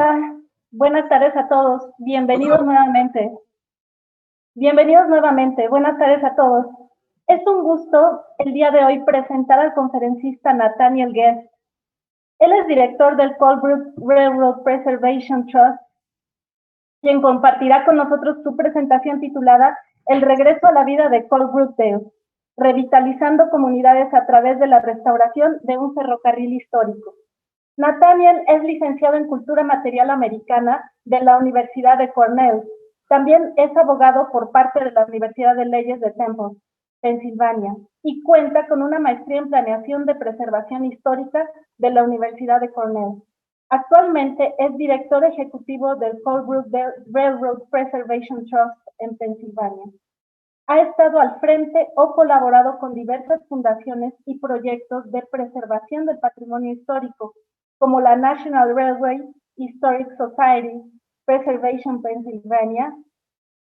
Hola, buenas tardes a todos. Bienvenidos nuevamente. Bienvenidos nuevamente. Buenas tardes a todos. Es un gusto el día de hoy presentar al conferencista Nathaniel Guest. Él es director del Colebrook Railroad Preservation Trust, quien compartirá con nosotros su presentación titulada El regreso a la vida de Colebrookdale, revitalizando comunidades a través de la restauración de un ferrocarril histórico. Nathaniel es licenciado en Cultura Material Americana de la Universidad de Cornell. También es abogado por parte de la Universidad de Leyes de Temple, Pensilvania, y cuenta con una maestría en Planeación de Preservación Histórica de la Universidad de Cornell. Actualmente es director ejecutivo del Colebrook Railroad Preservation Trust en Pensilvania. Ha estado al frente o colaborado con diversas fundaciones y proyectos de preservación del patrimonio histórico, como la National Railway Historic Society, Preservation Pennsylvania,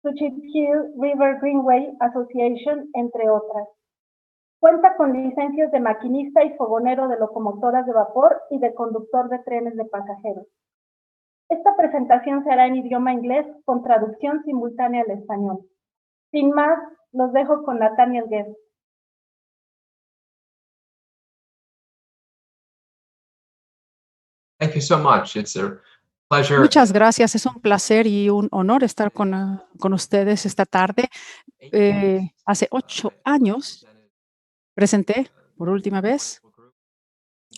Tuchipquid River Greenway Association, entre otras. Cuenta con licencias de maquinista y fogonero de locomotoras de vapor y de conductor de trenes de pasajeros. Esta presentación será en idioma inglés con traducción simultánea al español. Sin más, los dejo con Nathaniel Guest. Thank you so much. It's a pleasure. Muchas gracias. Es un placer y un honor estar con ustedes esta tarde. Hace 8 años presenté por última vez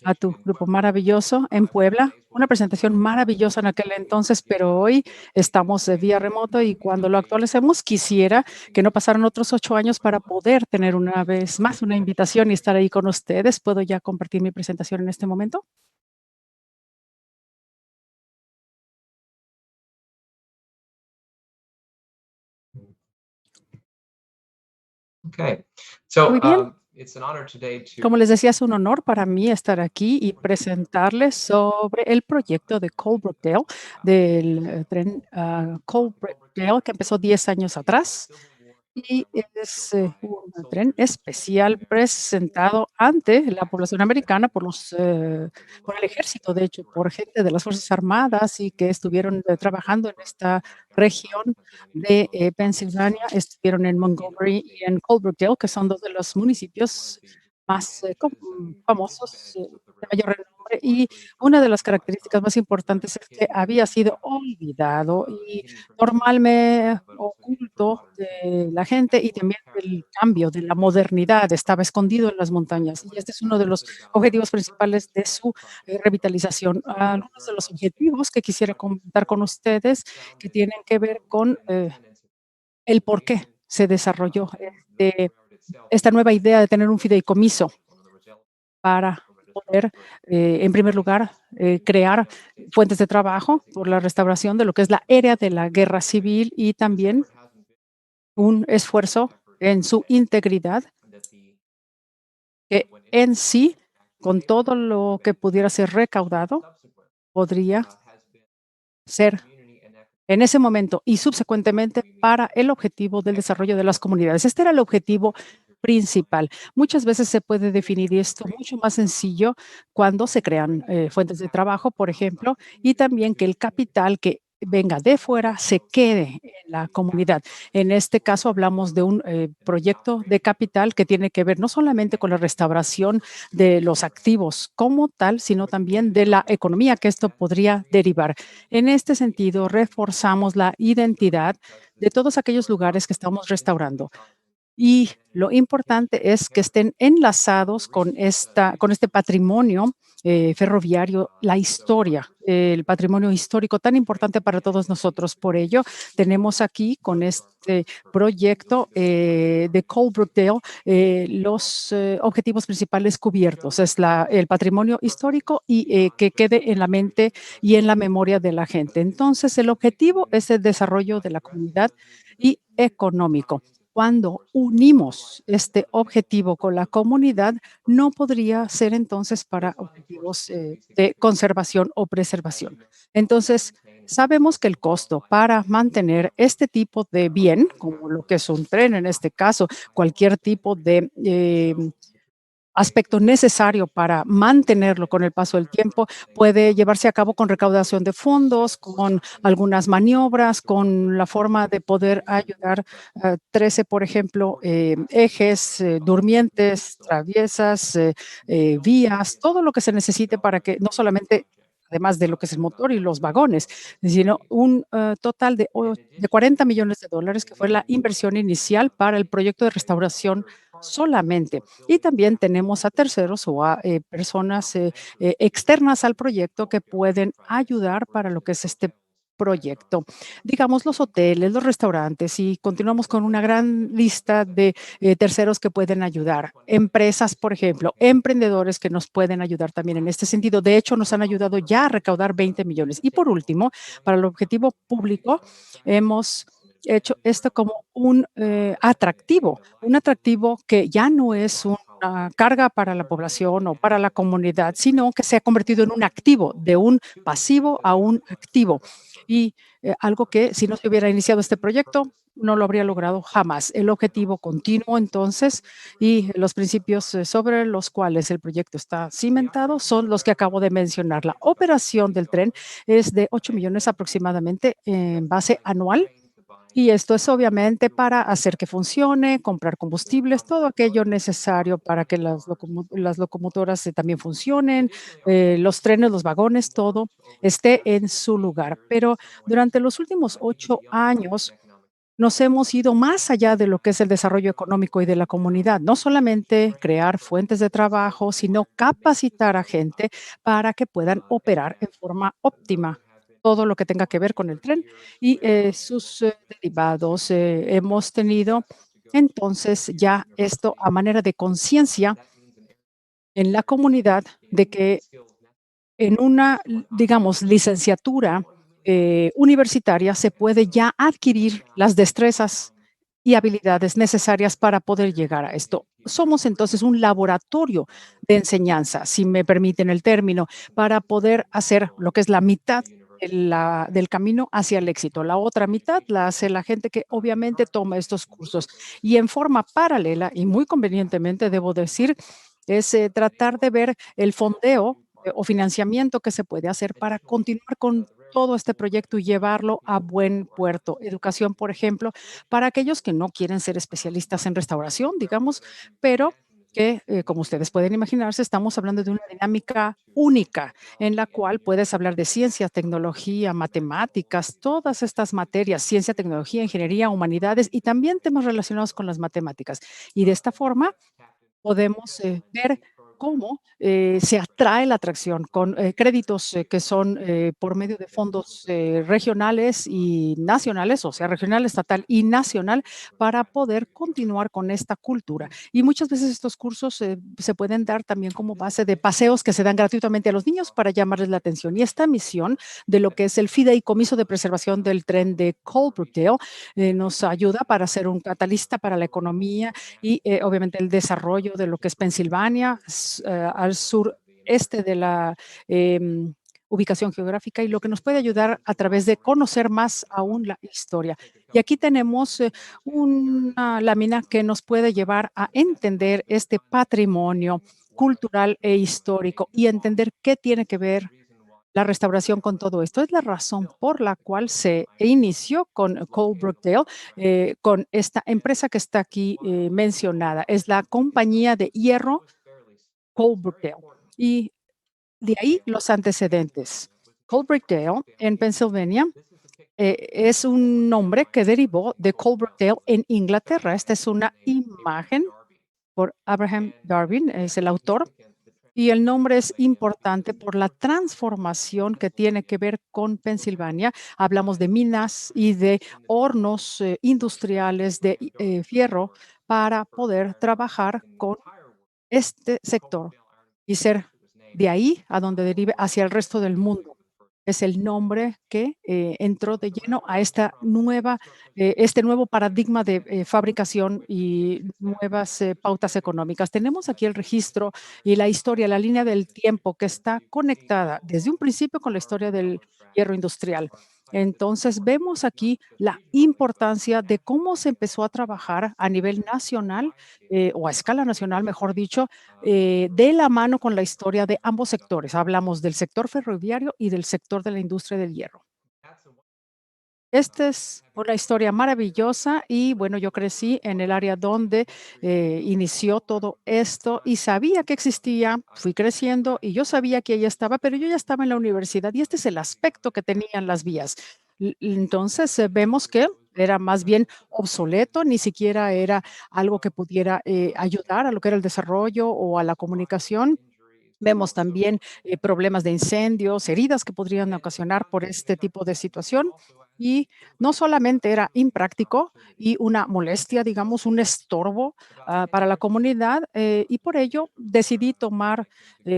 a tu grupo maravilloso en Puebla, una presentación maravillosa en aquel entonces, pero hoy estamos de vía remoto y cuando lo actualicemos quisiera que no pasaran otros 8 años para poder tener una vez más una invitación y estar ahí con ustedes. ¿Puedo ya compartir mi presentación en este momento? Okay. So, Muy bien. it's an honor today to Como les decía, es un honor para mí estar aquí y presentarles sobre el proyecto de Colebrookdale, del tren Colebrookdale, que empezó 10 años atrás. Y es un tren especial presentado ante la población americana por el ejército, de hecho, por gente de las Fuerzas Armadas y que estuvieron trabajando en esta región de Pensilvania, estuvieron en Montgomery y en Colebrookdale, que son 2 de los municipios más famosos, de mayor renombre. Y una de las características más importantes es que había sido olvidado y normalmente oculto de la gente y también del cambio, de la modernidad, estaba escondido en las montañas. Y este es uno de los objetivos principales de su revitalización. Algunos de los objetivos que quisiera comentar con ustedes que tienen que ver con el por qué se desarrolló esta nueva idea de tener un fideicomiso para poder, en primer lugar, crear fuentes de trabajo por la restauración de lo que es la área de la guerra civil y también un esfuerzo en su integridad, que en sí, con todo lo que pudiera ser recaudado, podría ser en ese momento y subsecuentemente para el objetivo del desarrollo de las comunidades. Este era el objetivo principal. Muchas veces se puede definir esto mucho más sencillo cuando se crean fuentes de trabajo, por ejemplo, y también que el capital que venga de fuera se quede en la comunidad. En este caso hablamos de un proyecto de capital que tiene que ver no solamente con la restauración de los activos como tal, sino también de la economía que esto podría derivar. En este sentido, reforzamos la identidad de todos aquellos lugares que estamos restaurando. Y lo importante es que estén enlazados con este patrimonio ferroviario, la historia, el patrimonio histórico tan importante para todos nosotros. Por ello, tenemos aquí con este proyecto de Colebrookdale los objetivos principales cubiertos. Es el patrimonio histórico y que quede en la mente y en la memoria de la gente. Entonces, el objetivo es el desarrollo de la comunidad y económico. Cuando unimos este objetivo con la comunidad, no podría ser entonces para objetivos de conservación o preservación. Entonces, sabemos que el costo para mantener este tipo de bien, como lo que es un tren en este caso, cualquier tipo de aspecto necesario para mantenerlo con el paso del tiempo. Puede llevarse a cabo con recaudación de fondos, con algunas maniobras, con la forma de poder ayudar a 13, por ejemplo, ejes, durmientes, traviesas, vías, todo lo que se necesite para que no solamente, además de lo que es el motor y los vagones, sino un total de 40 millones de dólares, que fue la inversión inicial para el proyecto de restauración solamente. Y también tenemos a terceros o a personas externas al proyecto que pueden ayudar para lo que es este proyecto. Digamos, los hoteles, los restaurantes, y continuamos con una gran lista de terceros que pueden ayudar. Empresas, por ejemplo, emprendedores que nos pueden ayudar también en este sentido. De hecho, nos han ayudado ya a recaudar 20 millones. Y por último, para el objetivo público, hemos hecho esto como un atractivo que ya no es una carga para la población o para la comunidad, sino que se ha convertido en un activo, de un pasivo a un activo. Y algo que si no se hubiera iniciado este proyecto, no lo habría logrado jamás. El objetivo continuo, entonces, y los principios sobre los cuales el proyecto está cimentado son los que acabo de mencionar. La operación del tren es de 8 millones aproximadamente en base anual, y esto es obviamente para hacer que funcione, comprar combustibles, todo aquello necesario para que las locomotoras también funcionen, los trenes, los vagones, todo esté en su lugar. Pero durante los últimos 8 años nos hemos ido más allá de lo que es el desarrollo económico y de la comunidad. No solamente crear fuentes de trabajo, sino capacitar a gente para que puedan operar en forma óptima todo lo que tenga que ver con el tren y sus derivados. Hemos tenido entonces ya esto a manera de conciencia en la comunidad de que en una, digamos, licenciatura universitaria se puede ya adquirir las destrezas y habilidades necesarias para poder llegar a esto. Somos entonces un laboratorio de enseñanza, si me permiten el término, para poder hacer lo que es la mitad del camino hacia el éxito. La otra mitad la hace la gente que obviamente toma estos cursos. Y en forma paralela, y muy convenientemente, debo decir, es tratar de ver el fondeo o financiamiento que se puede hacer para continuar con todo este proyecto y llevarlo a buen puerto. Educación, por ejemplo, para aquellos que no quieren ser especialistas en restauración, digamos, pero que, como ustedes pueden imaginarse, estamos hablando de una dinámica única en la cual puedes hablar de ciencia, tecnología, matemáticas, todas estas materias, ciencia, tecnología, ingeniería, humanidades y también temas relacionados con las matemáticas. Y de esta forma podemos ver cómo se atrae la atracción con créditos que son por medio de fondos regionales y nacionales, o sea, regional, estatal y nacional, para poder continuar con esta cultura. Y muchas veces estos cursos se pueden dar también como base de paseos que se dan gratuitamente a los niños para llamarles la atención. Y esta misión de lo que es el fideicomiso de preservación del tren de Coalbrookdale nos ayuda para ser un catalista para la economía y obviamente el desarrollo de lo que es Pensilvania, al sureste de la ubicación geográfica y lo que nos puede ayudar a través de conocer más aún la historia. Y aquí tenemos una lámina que nos puede llevar a entender este patrimonio cultural e histórico y entender qué tiene que ver la restauración con todo esto. Es la razón por la cual se inició con Coalbrookdale, con esta empresa que está aquí mencionada. Es la compañía de hierro Coalbrookdale. Y de ahí los antecedentes. Coalbrookdale en Pensilvania es un nombre que derivó de Coalbrookdale en Inglaterra. Esta es una imagen por Abraham Darwin, es el autor, y el nombre es importante por la transformación que tiene que ver con Pensilvania. Hablamos de minas y de hornos industriales de fierro para poder trabajar con este sector y ser de ahí a donde derive hacia el resto del mundo. Es el nombre que entró de lleno a este nuevo paradigma de fabricación y nuevas pautas económicas. Tenemos aquí el registro y la historia, la línea del tiempo que está conectada desde un principio con la historia del hierro industrial. Entonces, vemos aquí la importancia de cómo se empezó a trabajar a nivel nacional, o a escala nacional, mejor dicho, de la mano con la historia de ambos sectores. Hablamos del sector ferroviario y del sector de la industria del hierro. Esta es una historia maravillosa y bueno, yo crecí en el área donde inició todo esto y sabía que existía, fui creciendo y yo sabía que ella estaba, pero yo ya estaba en la universidad y este es el aspecto que tenían las vías. Entonces vemos que era más bien obsoleto, ni siquiera era algo que pudiera ayudar a lo que era el desarrollo o a la comunicación. Vemos también problemas de incendios, heridas que podrían ocasionar por este tipo de situación. Y no solamente era impráctico y una molestia, digamos, un estorbo para la comunidad, y por ello decidí tomar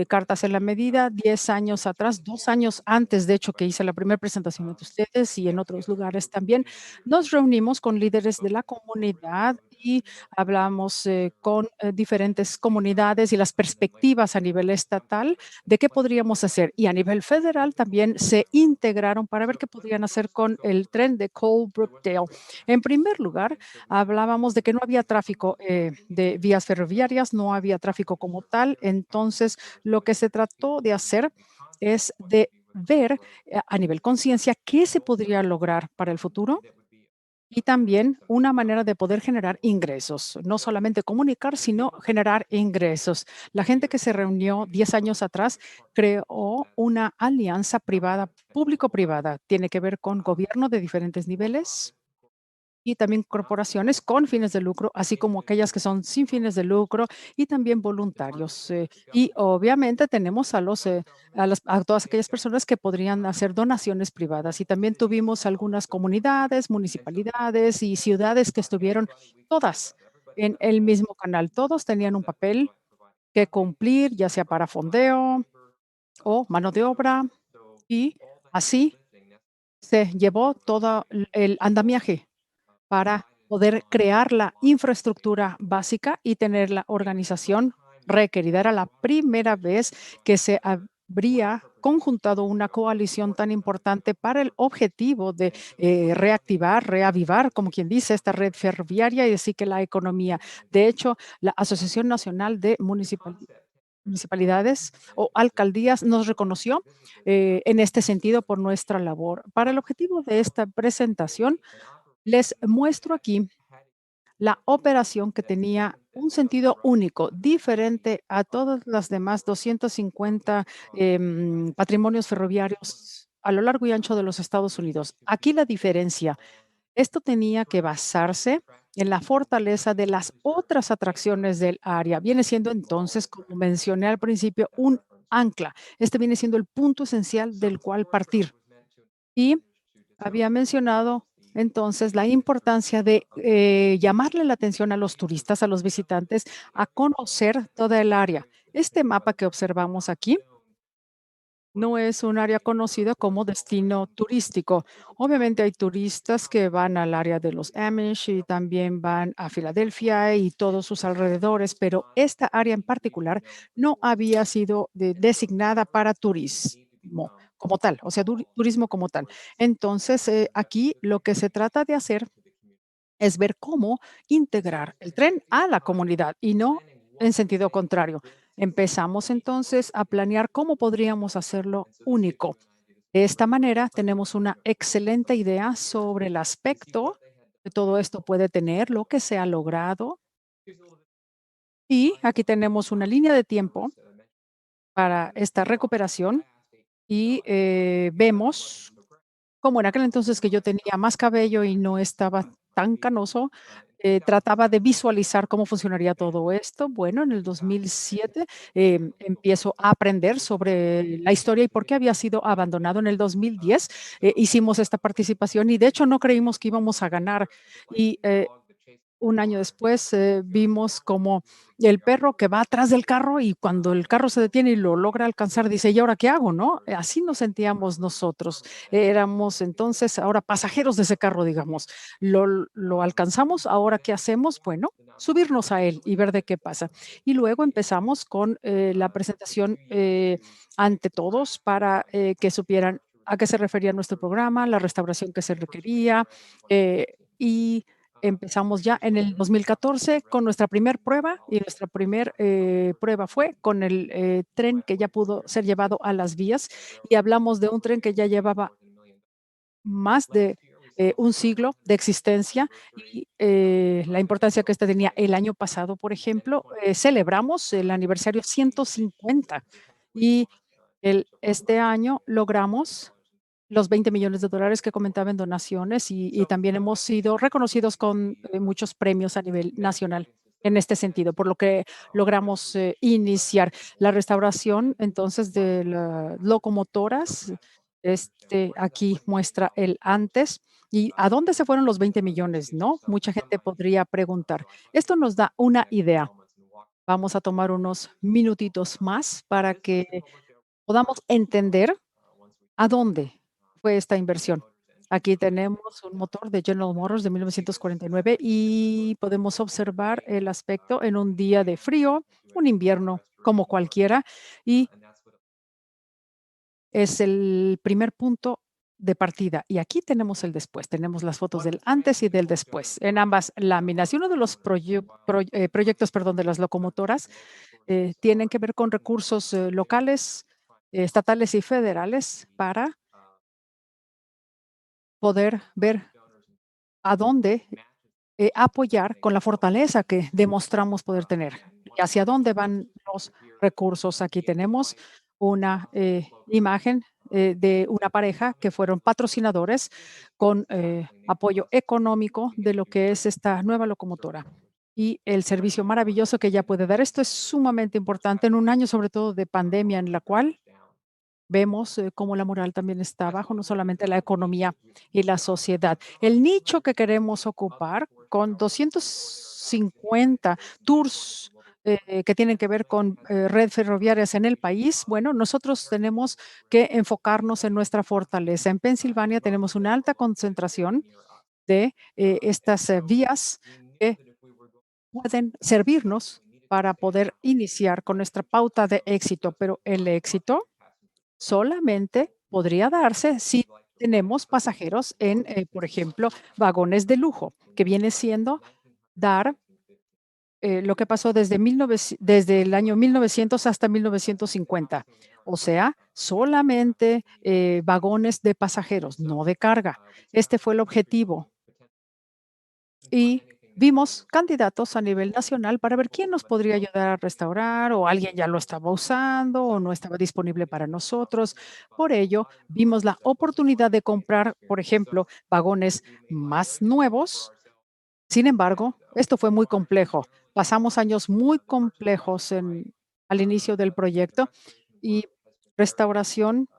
cartas en la medida 10 años atrás, 2 años antes, de hecho, que hice la primera presentación ante ustedes y en otros lugares también. Nos reunimos con líderes de la comunidad y hablamos con diferentes comunidades y las perspectivas a nivel estatal de qué podríamos hacer. Y a nivel federal también se integraron para ver qué podrían hacer con el tren de Colebrookdale. En primer lugar, hablábamos de que no había tráfico de vías ferroviarias, no había tráfico como tal. Entonces, lo que se trató de hacer es de ver a nivel conciencia qué se podría lograr para el futuro y también una manera de poder generar ingresos, no solamente comunicar, sino generar ingresos. La gente que se reunió 10 años atrás creó una alianza privada, público-privada. Tiene que ver con gobierno de diferentes niveles, y también corporaciones con fines de lucro, así como aquellas que son sin fines de lucro y también voluntarios. Y obviamente tenemos a todas aquellas personas que podrían hacer donaciones privadas. Y también tuvimos algunas comunidades, municipalidades y ciudades que estuvieron todas en el mismo canal. Todos tenían un papel que cumplir, ya sea para fondeo o mano de obra, y así se llevó todo el andamiaje para poder crear la infraestructura básica y tener la organización requerida. Era la primera vez que se habría conjuntado una coalición tan importante para el objetivo de reactivar, reavivar, como quien dice, esta red ferroviaria y así que la economía. De hecho, la Asociación Nacional de Municipalidades o alcaldías nos reconoció en este sentido por nuestra labor. Para el objetivo de esta presentación, les muestro aquí la operación que tenía un sentido único, diferente a todas las demás 250 patrimonios ferroviarios a lo largo y ancho de los Estados Unidos. Aquí la diferencia, esto tenía que basarse en la fortaleza de las otras atracciones del área. Viene siendo entonces, como mencioné al principio, un ancla. Este viene siendo el punto esencial del cual partir. Y había mencionado entonces la importancia de llamarle la atención a los turistas, a los visitantes, a conocer toda el área. Este mapa que observamos aquí no es un área conocido como destino turístico. Obviamente hay turistas que van al área de los Amish y también van a Filadelfia y todos sus alrededores, pero esta área en particular no había sido designada para turismo como tal, o sea, turismo como tal. Entonces, aquí lo que se trata de hacer es ver cómo integrar el tren a la comunidad y no en sentido contrario. Empezamos entonces a planear cómo podríamos hacerlo único. De esta manera, tenemos una excelente idea sobre el aspecto que todo esto puede tener, lo que se ha logrado. Y aquí tenemos una línea de tiempo para esta recuperación y vemos como en aquel entonces que yo tenía más cabello y no estaba tan canoso, trataba de visualizar cómo funcionaría todo esto. Bueno, en el 2007 empiezo a aprender sobre la historia y por qué había sido abandonado. En el 2010 hicimos esta participación y de hecho no creímos que íbamos a ganar. Y un año después, vimos como el perro que va atrás del carro y cuando el carro se detiene y lo logra alcanzar, dice: "¿Y ahora qué hago?", ¿no? Así nos sentíamos nosotros. Éramos entonces ahora pasajeros de ese carro, digamos. Lo alcanzamos, ¿ahora qué hacemos? Bueno, subirnos a él y ver de qué pasa. Y luego empezamos con, la presentación, ante todos para, que supieran a qué se refería nuestro programa, la restauración que se requería, y empezamos ya en el 2014 con nuestra primer prueba, y nuestra primer, prueba fue con el, tren que ya pudo ser llevado a las vías, y hablamos de un tren que ya llevaba más de, un siglo de existencia y, la importancia que este tenía. El año pasado, por ejemplo, celebramos el aniversario 150 y este año logramos los $20 millones que comentaba en donaciones y también hemos sido reconocidos con, muchos premios a nivel nacional en este sentido, por lo que logramos, iniciar la restauración entonces de las locomotoras. Aquí muestra el antes. ¿Y a dónde se fueron los 20 millones? ¿No? Mucha gente podría preguntar. Esto nos da una idea. Vamos a tomar unos minutitos más para que podamos entender a dónde fue esta inversión. Aquí tenemos un motor de General Motors de 1949 y podemos observar el aspecto en un día de frío, un invierno como cualquiera, y es el primer punto de partida. Y aquí tenemos el después, tenemos las fotos del antes y del después en ambas láminas. Y uno de los proyectos, perdón, de las locomotoras tienen que ver con recursos locales, estatales y federales para poder ver a dónde apoyar con la fortaleza que demostramos poder tener. ¿Y hacia dónde van los recursos? Aquí tenemos una imagen de una pareja que fueron patrocinadores con apoyo económico de lo que es esta nueva locomotora y el servicio maravilloso que ella puede dar. Esto es sumamente importante en un año, sobre todo de pandemia, en la cual vemos cómo la moral también está abajo, no solamente la economía y la sociedad. El nicho que queremos ocupar con 250 tours que tienen que ver con red ferroviarias en el país, bueno, nosotros tenemos que enfocarnos en nuestra fortaleza. En Pensilvania tenemos una alta concentración de estas vías que pueden servirnos para poder iniciar con nuestra pauta de éxito, pero el éxito solamente podría darse si tenemos pasajeros en, por ejemplo, vagones de lujo, que viene siendo dar lo que pasó desde el año 1900 hasta 1950. O sea, solamente vagones de pasajeros, no de carga. Este fue el objetivo y vimos candidatos a nivel nacional para ver quién nos podría ayudar a restaurar o alguien ya lo estaba usando o no estaba disponible para nosotros. Por ello, vimos la oportunidad de comprar, por ejemplo, vagones más nuevos. Sin embargo, esto fue muy complejo. Pasamos años muy complejos al inicio del proyecto y restauración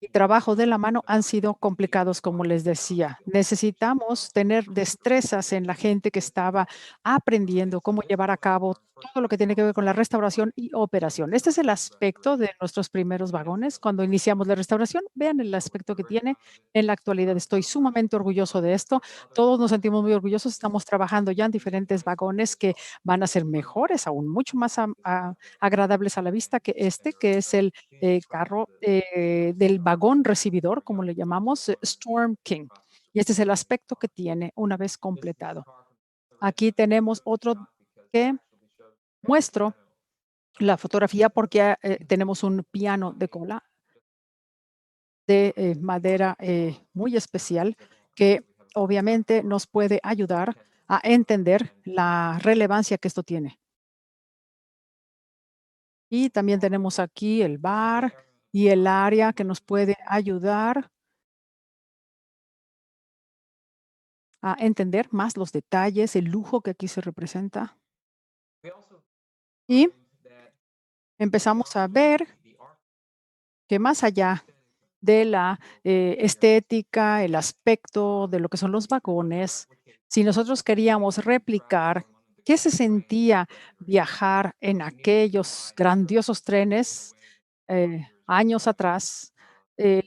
y trabajo de la mano han sido complicados, como les decía. Necesitamos tener destrezas en la gente que estaba aprendiendo cómo llevar a cabo todo lo que tiene que ver con la restauración y operación. Este es el aspecto de nuestros primeros vagones. Cuando iniciamos la restauración, vean el aspecto que tiene en la actualidad. Estoy sumamente orgulloso de esto. Todos nos sentimos muy orgullosos. Estamos trabajando ya en diferentes vagones que van a ser mejores, aún mucho más agradables a la vista que este, que es el carro del vagón recibidor, como le llamamos, Storm King. Y este es el aspecto que tiene una vez completado. Aquí tenemos otro que muestro la fotografía porque tenemos un piano de cola de madera muy especial que obviamente nos puede ayudar a entender la relevancia que esto tiene. Y también tenemos aquí el bar y el área que nos puede ayudar a entender más los detalles, el lujo que aquí se representa. Y empezamos a ver que más allá de la estética, el aspecto de lo que son los vagones, si nosotros queríamos replicar qué se sentía viajar en aquellos grandiosos trenes años atrás, eh,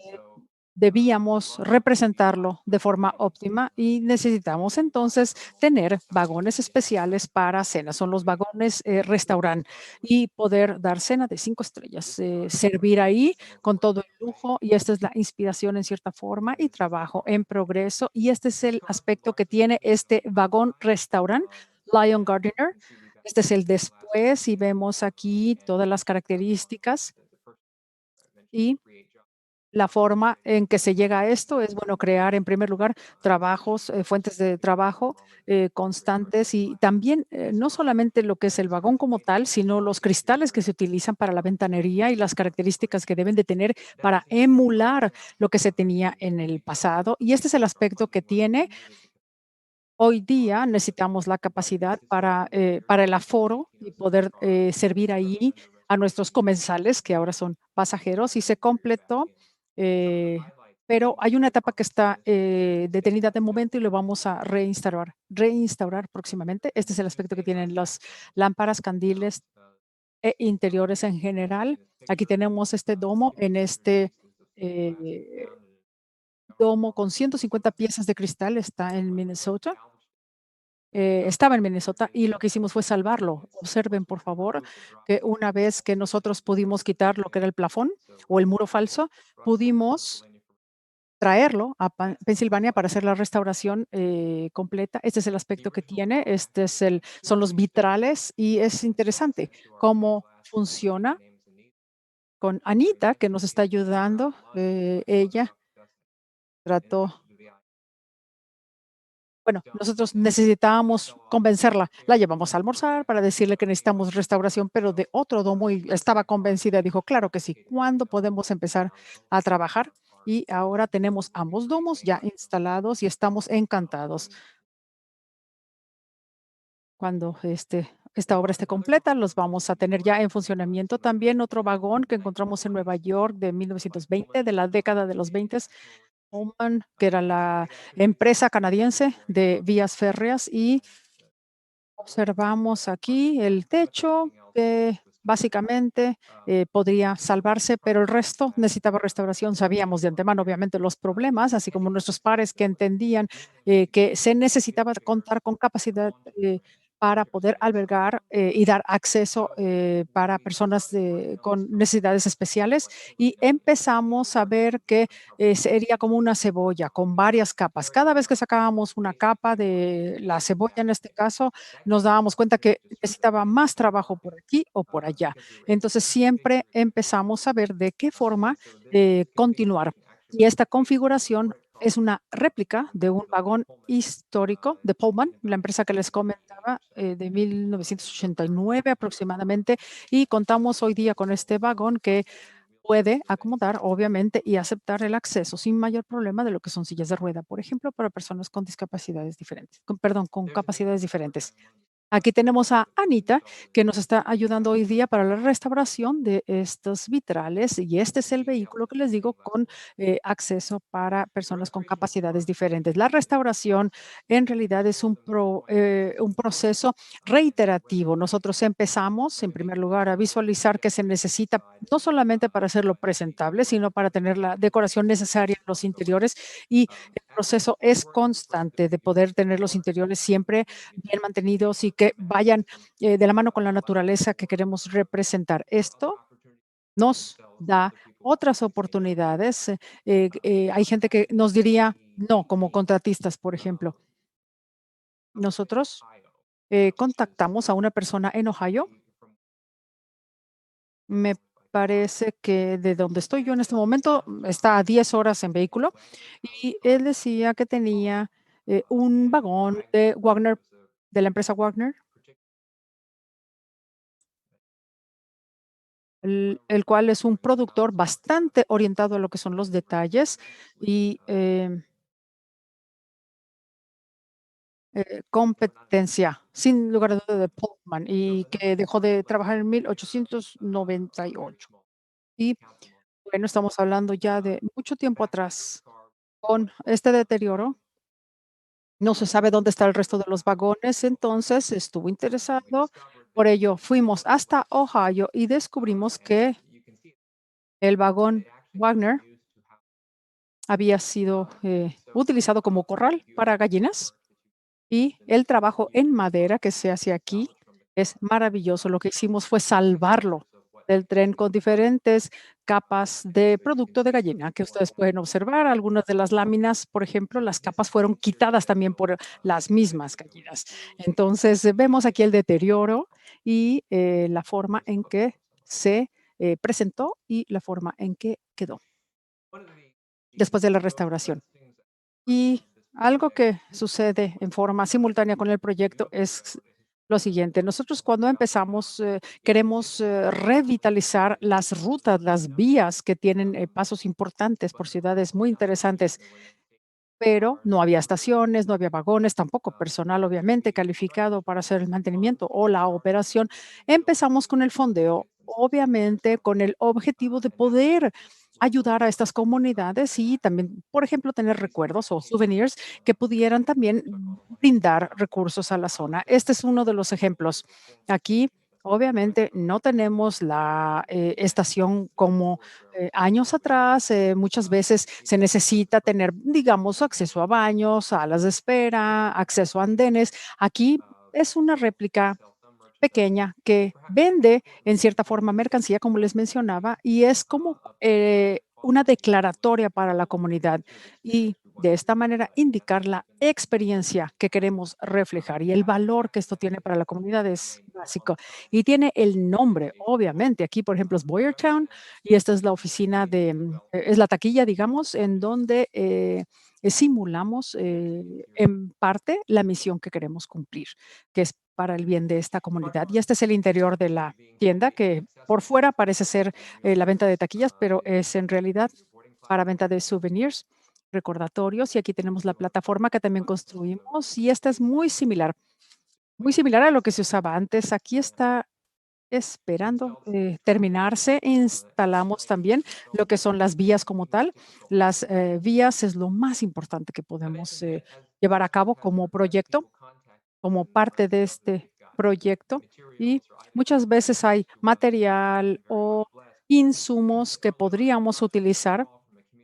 debíamos representarlo de forma óptima y necesitamos entonces tener vagones especiales para cenas. Son los vagones restaurant y poder dar cena de 5 estrellas, servir ahí con todo el lujo y esta es la inspiración en cierta forma y trabajo en progreso y este es el aspecto que tiene este vagón restaurant Lion Gardiner. Este es el después y vemos aquí todas las características y la forma en que se llega a esto es, bueno, crear en primer lugar trabajos, fuentes de trabajo constantes y también no solamente lo que es el vagón como tal, sino los cristales que se utilizan para la ventanería y las características que deben de tener para emular lo que se tenía en el pasado. Y este es el aspecto que tiene. Hoy día necesitamos la capacidad para el aforo y poder servir ahí a nuestros comensales, que ahora son pasajeros, y se completó, eh, pero hay una etapa que está detenida de momento y lo vamos a reinstaurar próximamente. Este es el aspecto que tienen las lámparas, candiles e interiores en general. Aquí tenemos este domo en este eh, domo con 150 piezas de cristal, está en Minnesota. Estaba en Minnesota y lo que hicimos fue salvarlo. Observen, por favor, que una vez que nosotros pudimos quitar lo que era el plafón o el muro falso, pudimos traerlo a Pensilvania para hacer la restauración completa. Este es el aspecto que tiene, son los vitrales y es interesante cómo funciona con Anita, que nos está ayudando. Ella trató. Bueno, nosotros necesitábamos convencerla. La llevamos a almorzar para decirle que necesitamos restauración, pero de otro domo y estaba convencida. Dijo, claro que sí. ¿Cuándo podemos empezar a trabajar? Y ahora tenemos ambos domos ya instalados y estamos encantados. Cuando esta obra esté completa, los vamos a tener ya en funcionamiento. También otro vagón que encontramos en Nueva York de 1920, de la década de los 20, Pullman, que era la empresa canadiense de vías férreas y observamos aquí el techo que básicamente podría salvarse, pero el resto necesitaba restauración. Sabíamos de antemano, obviamente, los problemas, así como nuestros pares que entendían que se necesitaba contar con capacidad para poder albergar y dar acceso para personas con necesidades especiales. Y empezamos a ver que sería como una cebolla con varias capas. Cada vez que sacábamos una capa de la cebolla, en este caso, nos dábamos cuenta que necesitaba más trabajo por aquí o por allá. Entonces, siempre empezamos a ver de qué forma continuar. Y esta configuración es una réplica de un vagón histórico de Pullman, la empresa que les comentaba, de 1989 aproximadamente, y contamos hoy día con este vagón que puede acomodar, obviamente, y aceptar el acceso sin mayor problema de lo que son sillas de rueda, por ejemplo, para personas con discapacidades diferentes, perdón, con capacidades diferentes. Aquí tenemos a Anita, que nos está ayudando hoy día para la restauración de estos vitrales y este es el vehículo que les digo con acceso para personas con capacidades diferentes. La restauración en realidad es un proceso reiterativo. Nosotros empezamos, en primer lugar, a visualizar que se necesita no solamente para hacerlo presentable, sino para tener la decoración necesaria en los interiores y el proceso es constante de poder tener los interiores siempre bien mantenidos y que vayan de la mano con la naturaleza que queremos representar. Esto nos da otras oportunidades. Hay gente que nos diría no, como contratistas, por ejemplo. Nosotros contactamos a una persona en Ohio. Me parece que de donde estoy yo en este momento está a 10 horas en vehículo y él decía que tenía un vagón de Wagner, de la empresa Wagner, el cual es un productor bastante orientado a lo que son los detalles y competencia, sin lugar a duda, de Pullman y que dejó de trabajar en 1898. Y bueno, estamos hablando ya de mucho tiempo atrás. Con este deterioro, no se sabe dónde está el resto de los vagones, entonces estuvo interesado. Por ello, fuimos hasta Ohio y descubrimos que el vagón Wagner había sido utilizado como corral para gallinas y el trabajo en madera que se hace aquí es maravilloso. Lo que hicimos fue salvarlo del tren con diferentes capas de producto de gallina que ustedes pueden observar. Algunas de las láminas, por ejemplo, las capas fueron quitadas también por las mismas gallinas. Entonces, vemos aquí el deterioro y la forma en que se presentó y la forma en que quedó después de la restauración. Y algo que sucede en forma simultánea con el proyecto es lo siguiente. Nosotros cuando empezamos queremos revitalizar las rutas, las vías que tienen pasos importantes por ciudades muy interesantes, pero no había estaciones, no había vagones, tampoco personal obviamente calificado para hacer el mantenimiento o la operación. Empezamos con el fondeo, obviamente con el objetivo de poder ayudar a estas comunidades y también, por ejemplo, tener recuerdos o souvenirs que pudieran también brindar recursos a la zona. Este es uno de los ejemplos. Aquí, obviamente, no tenemos la estación como años atrás. Muchas veces se necesita tener, digamos, acceso a baños, salas de espera, acceso a andenes. Aquí es una réplica pequeña que vende en cierta forma mercancía, como les mencionaba, y es como una declaratoria para la comunidad y de esta manera indicar la experiencia que queremos reflejar y el valor que esto tiene para la comunidad es básico. Y tiene el nombre, obviamente. Aquí, por ejemplo, es Boyertown y esta es la oficina de, es la taquilla, digamos, en donde simulamos en parte la misión que queremos cumplir, que es para el bien de esta comunidad. Y este es el interior de la tienda, que por fuera parece ser la venta de taquillas, pero es en realidad para venta de souvenirs, recordatorios. Y aquí tenemos la plataforma que también construimos y esta es muy similar a lo que se usaba antes. Aquí está esperando terminarse. Instalamos también lo que son las vías como tal. Las vías es lo más importante que podemos llevar a cabo como proyecto, como parte de este proyecto. Y muchas veces hay material o insumos que podríamos utilizar.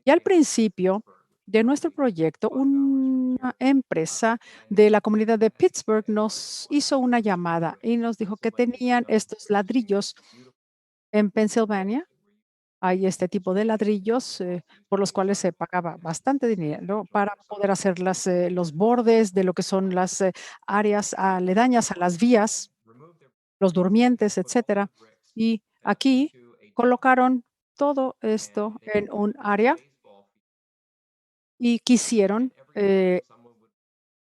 Y al principio de nuestro proyecto, una empresa de la comunidad de Pittsburgh nos hizo una llamada y nos dijo que tenían estos ladrillos en Pensilvania. Hay este tipo de ladrillos por los cuales se pagaba bastante dinero para poder hacer los bordes de lo que son las áreas aledañas a las vías, los durmientes, etcétera. Y aquí colocaron todo esto en un área y quisieron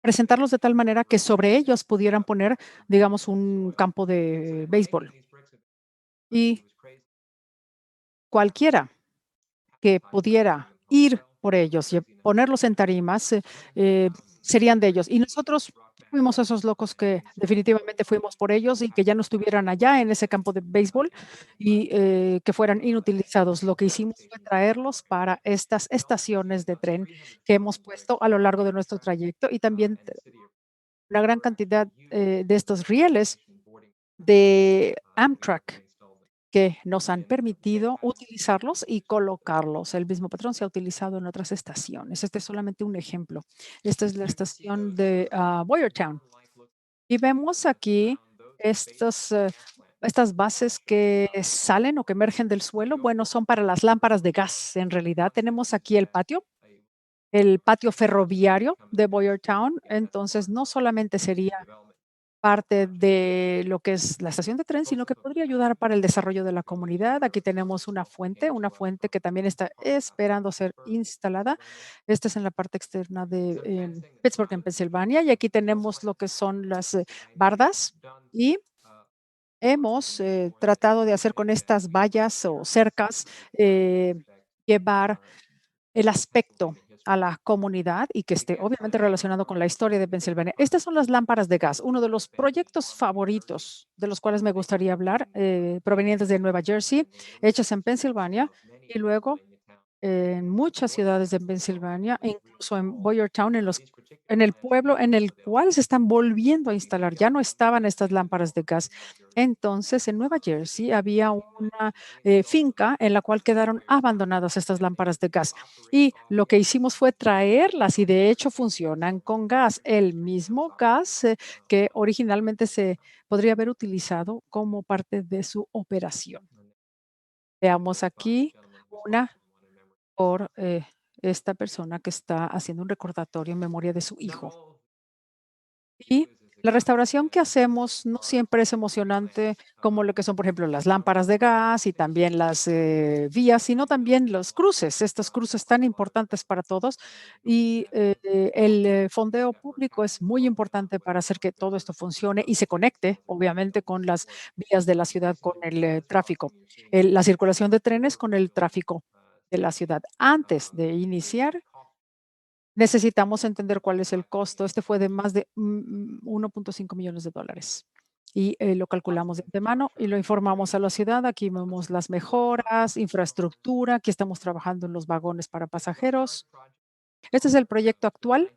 presentarlos de tal manera que sobre ellos pudieran poner, digamos, un campo de béisbol. Y cualquiera que pudiera ir por ellos y ponerlos en tarimas, serían de ellos. Y nosotros fuimos esos locos que definitivamente fuimos por ellos y que ya no estuvieran allá en ese campo de béisbol y que fueran inutilizados. Lo que hicimos fue traerlos para estas estaciones de tren que hemos puesto a lo largo de nuestro trayecto y también una gran cantidad de estos rieles de Amtrak que nos han permitido utilizarlos y colocarlos. El mismo patrón se ha utilizado en otras estaciones. Este es solamente un ejemplo. Esta es la estación de Boyertown. Y vemos aquí estos, estas bases que salen o que emergen del suelo. Bueno, son para las lámparas de gas. En realidad, tenemos aquí el patio ferroviario de Boyertown. Entonces, no solamente sería parte de lo que es la estación de tren, sino que podría ayudar para el desarrollo de la comunidad. Aquí tenemos una fuente que también está esperando ser instalada. Esta es en la parte externa de Pittsburgh, en Pensilvania, y aquí tenemos lo que son las bardas y hemos tratado de hacer con estas vallas o cercas, llevar el aspecto a la comunidad y que esté obviamente relacionado con la historia de Pensilvania. Estas son las lámparas de gas, uno de los proyectos favoritos de los cuales me gustaría hablar, provenientes de Nueva Jersey, hechas en Pensilvania y luego en muchas ciudades de Pensilvania, e incluso en Boyertown, en el pueblo en el cual se están volviendo a instalar. Ya no estaban estas lámparas de gas. Entonces, en Nueva Jersey había una finca en la cual quedaron abandonadas estas lámparas de gas. Y lo que hicimos fue traerlas y de hecho funcionan con gas, el mismo gas que originalmente se podría haber utilizado como parte de su operación. Veamos aquí una por esta persona que está haciendo un recordatorio en memoria de su hijo. Y la restauración que hacemos no siempre es emocionante como lo que son, por ejemplo, las lámparas de gas y también las vías, sino también los cruces, estos cruces tan importantes para todos. Y el fondeo público es muy importante para hacer que todo esto funcione y se conecte, obviamente, con las vías de la ciudad, con el tráfico, la circulación de trenes con el tráfico de la ciudad. Antes de iniciar, necesitamos entender cuál es el costo. Este fue de más de 1.5 millones de dólares. Y lo calculamos de antemano y lo informamos a la ciudad. Aquí vemos las mejoras, infraestructura. Aquí estamos trabajando en los vagones para pasajeros. Este es el proyecto actual,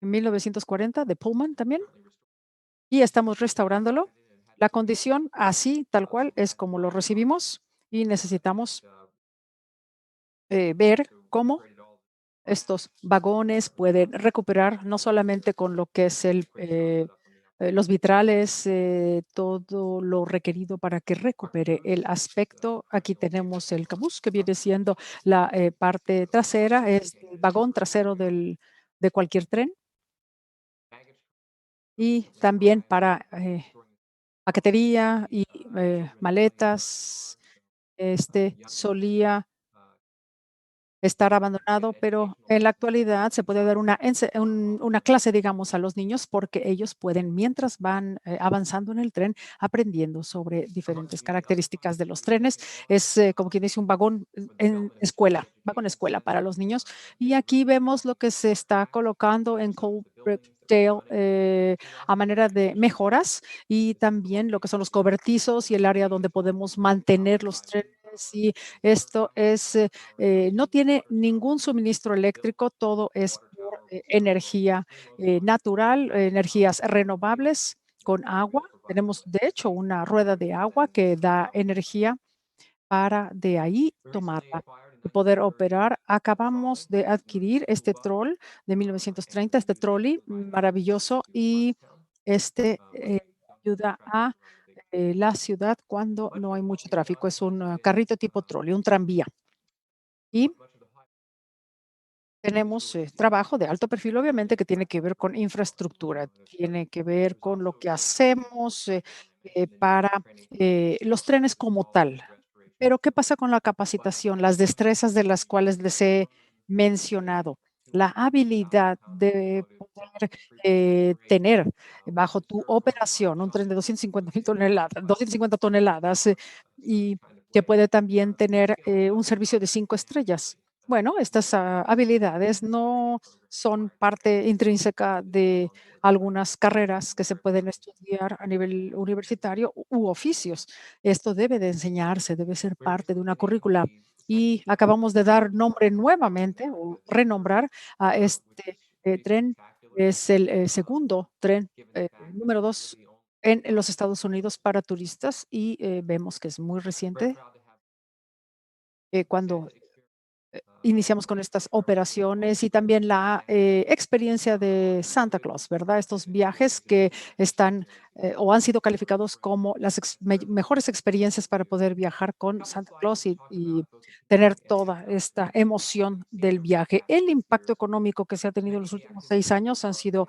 en 1940, de Pullman también, y estamos restaurándolo. La condición, así, tal cual, es como lo recibimos y necesitamos ver cómo estos vagones pueden recuperar no solamente con lo que es los vitrales, todo lo requerido para que recupere el aspecto. Aquí tenemos el caboose, que viene siendo la parte trasera, es el vagón trasero de cualquier tren, y también para paquetería y maletas. Solía estar abandonado, pero en la actualidad se puede dar una clase, digamos, a los niños porque ellos pueden, mientras van avanzando en el tren, aprendiendo sobre diferentes características de los trenes. Es como quien dice un vagón escuela para los niños. Y aquí vemos lo que se está colocando en Coaldale a manera de mejoras y también lo que son los cobertizos y el área donde podemos mantener los trenes. Y esto no tiene ningún suministro eléctrico, todo es por energía natural, energías renovables con agua. Tenemos, de hecho, una rueda de agua que da energía para de ahí tomarla y poder operar. Acabamos de adquirir este troll de 1930, este trolley maravilloso, y ayuda a la ciudad cuando no hay mucho tráfico. Es un carrito tipo trolley, un tranvía. Y tenemos trabajo de alto perfil, obviamente, que tiene que ver con infraestructura, tiene que ver con lo que hacemos para los trenes como tal. Pero, ¿qué pasa con la capacitación? Las destrezas de las cuales les he mencionado, la habilidad de poder tener bajo tu operación un tren de 250 toneladas y que puede también tener un servicio de 5 estrellas. Bueno, estas habilidades no son parte intrínseca de algunas carreras que se pueden estudiar a nivel universitario u oficios. Esto debe de enseñarse, debe ser parte de una currícula. Y acabamos de dar nombre nuevamente o renombrar a este tren. Es el segundo tren, número 2 en los Estados Unidos para turistas, y vemos que es muy reciente. Cuando iniciamos con estas operaciones, y también la experiencia de Santa Claus, ¿verdad? Estos viajes que están o han sido calificados como las mejores experiencias para poder viajar con Santa Claus y tener toda esta emoción del viaje. El impacto económico que se ha tenido en los últimos 6 años han sido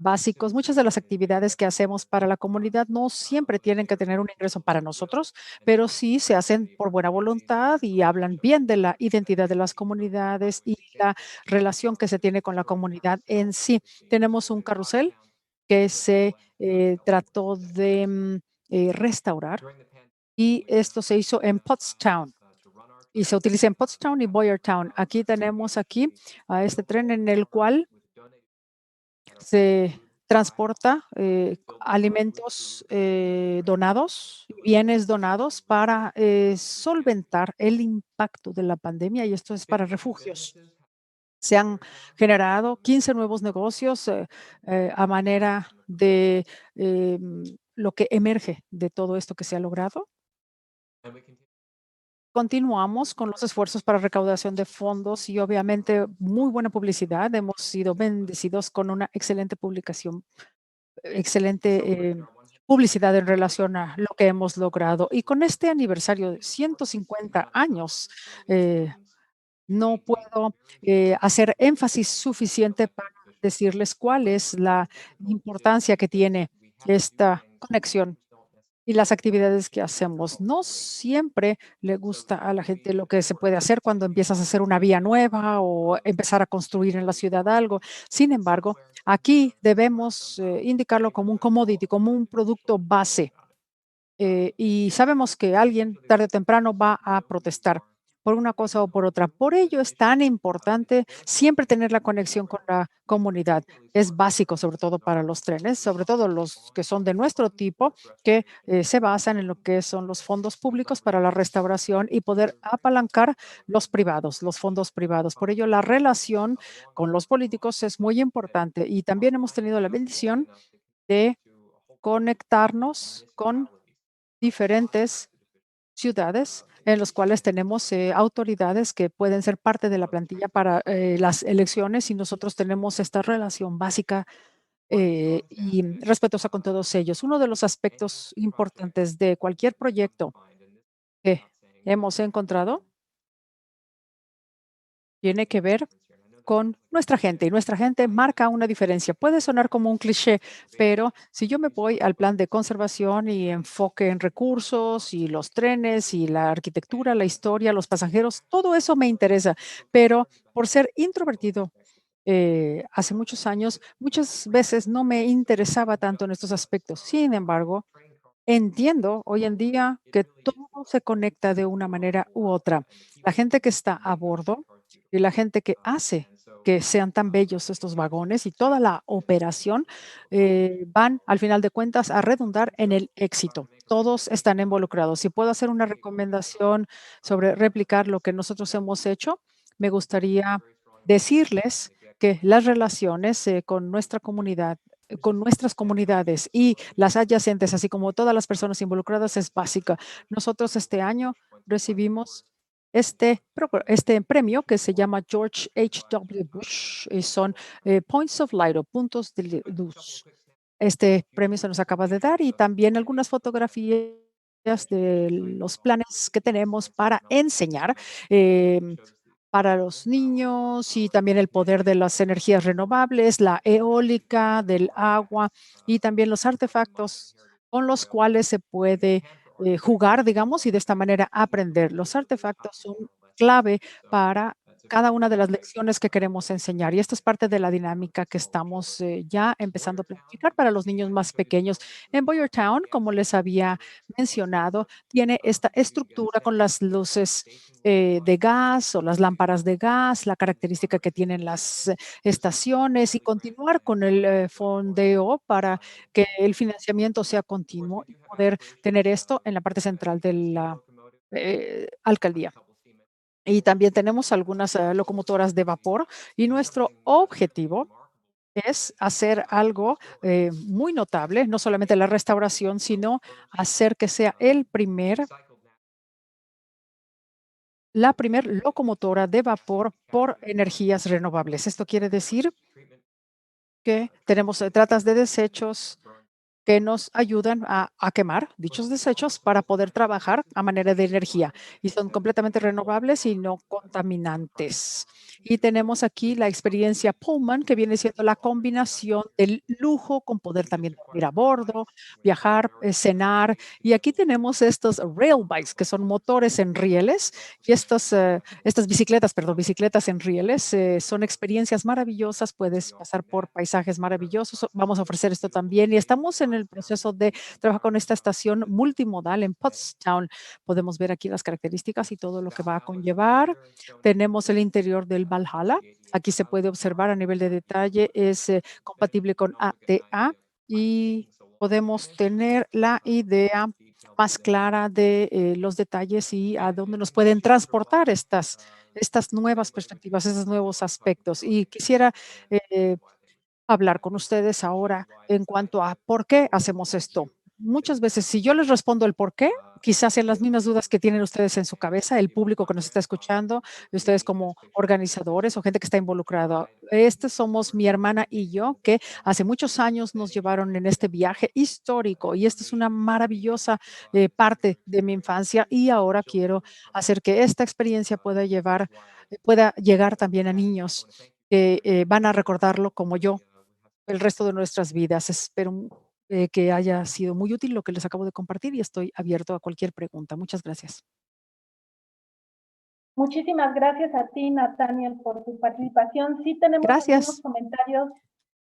básicos. Muchas de las actividades que hacemos para la comunidad no siempre tienen que tener un ingreso para nosotros, pero sí se hacen por buena voluntad y hablan bien de la identidad de las comunidades y la relación que se tiene con la comunidad en sí. Tenemos un carrusel que se trató de restaurar, y esto se hizo en Pottstown. Y se utiliza en Pottstown y Boyertown. Aquí tenemos a este tren en el cual se transporta alimentos donados, bienes donados para solventar el impacto de la pandemia, y esto es para refugios. Se han generado 15 nuevos negocios a manera de lo que emerge de todo esto que se ha logrado. Continuamos con los esfuerzos para recaudación de fondos y obviamente muy buena publicidad. Hemos sido bendecidos con una excelente publicación, excelente publicidad en relación a lo que hemos logrado. Y con este aniversario de 150 años, no puedo hacer énfasis suficiente para decirles cuál es la importancia que tiene esta conexión y las actividades que hacemos. No siempre le gusta a la gente lo que se puede hacer cuando empiezas a hacer una vía nueva o empezar a construir en la ciudad algo. Sin embargo, aquí debemos indicarlo como un commodity, como un producto base. Y sabemos que alguien tarde o temprano va a protestar por una cosa o por otra. Por ello es tan importante siempre tener la conexión con la comunidad. Es básico, sobre todo para los trenes, sobre todo los que son de nuestro tipo, que se basan en lo que son los fondos públicos para la restauración y poder apalancar los privados, los fondos privados. Por ello, la relación con los políticos es muy importante y también hemos tenido la bendición de conectarnos con diferentes ciudades en los cuales tenemos autoridades que pueden ser parte de la plantilla para las elecciones y nosotros tenemos esta relación básica y respetuosa con todos ellos. Uno de los aspectos importantes de cualquier proyecto que hemos encontrado tiene que ver con nuestra gente y nuestra gente marca una diferencia. Puede sonar como un cliché, pero si yo me voy al plan de conservación y enfoque en recursos y los trenes y la arquitectura, la historia, los pasajeros, todo eso me interesa, pero por ser introvertido hace muchos años, muchas veces no me interesaba tanto en estos aspectos. Sin embargo, entiendo hoy en día que todo se conecta de una manera u otra. La gente que está a bordo y la gente que hace que sean tan bellos estos vagones y toda la operación van, al final de cuentas, a redundar en el éxito. Todos están involucrados. Si puedo hacer una recomendación sobre replicar lo que nosotros hemos hecho, me gustaría decirles que las relaciones con nuestra comunidad con nuestras comunidades y las adyacentes, así como todas las personas involucradas, es básica. Nosotros este año recibimos este premio que se llama George H.W. Bush y son Points of Light o puntos de luz. Este premio se nos acaba de dar y también algunas fotografías de los planes que tenemos para enseñar. Para los niños y también el poder de las energías renovables, la eólica, del agua y también los artefactos con los cuales se puede jugar, digamos, y de esta manera aprender. Los artefactos son clave para cada una de las lecciones que queremos enseñar. Y esto es parte de la dinámica que estamos ya empezando a planificar para los niños más pequeños. En Boyertown, como les había mencionado, tiene esta estructura con las luces de gas o las lámparas de gas, la característica que tienen las estaciones y continuar con el fondeo para que el financiamiento sea continuo y poder tener esto en la parte central de la alcaldía. Y también tenemos algunas locomotoras de vapor y nuestro objetivo es hacer algo muy notable, no solamente la restauración, sino hacer que sea la primer locomotora de vapor por energías renovables. Esto quiere decir que tenemos tratas de desechos que nos ayudan a quemar dichos desechos para poder trabajar a manera de energía y son completamente renovables y no contaminantes. Y tenemos aquí la experiencia Pullman, que viene siendo la combinación del lujo con poder también dormir a bordo, viajar, cenar. Y aquí tenemos estos rail bikes, que son motores en rieles, y estas bicicletas, perdón, bicicletas en rieles, son experiencias maravillosas. Puedes pasar por paisajes maravillosos. Vamos a ofrecer esto también y estamos en el proceso de trabajar con esta estación multimodal en Pottstown. Podemos ver aquí las características y todo lo que va a conllevar. Tenemos el interior del Valhalla. Aquí se puede observar a nivel de detalle, es compatible con ATA y podemos tener la idea más clara de los detalles y a dónde nos pueden transportar estas nuevas perspectivas, esos nuevos aspectos. Y quisiera hablar con ustedes ahora en cuanto a por qué hacemos esto. Muchas veces, si yo les respondo el por qué, quizás sean las mismas dudas que tienen ustedes en su cabeza, el público que nos está escuchando, y ustedes como organizadores o gente que está involucrada. Este somos mi hermana y yo, que hace muchos años nos llevaron en este viaje histórico y esta es una maravillosa parte de mi infancia y ahora quiero hacer que esta experiencia pueda llegar también a niños que van a recordarlo como yo el resto de nuestras vidas. Espero que haya sido muy útil lo que les acabo de compartir y estoy abierto a cualquier pregunta. Muchas gracias. Muchísimas gracias a ti, Nathaniel, por tu participación. Sí Gracias.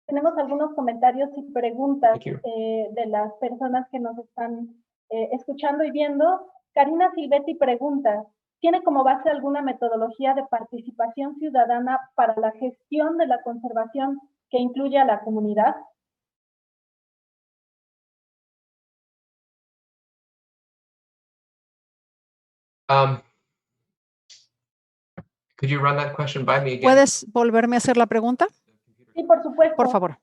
tenemos algunos comentarios y preguntas Thank you. de las personas que nos están escuchando y viendo. Karina Silvetti pregunta, ¿tiene como base alguna metodología de participación ciudadana para la gestión de la conservación que incluye a la comunidad? Could you run that question by me again? ¿Puedes volverme a hacer la pregunta? Sí, por supuesto. Por favor.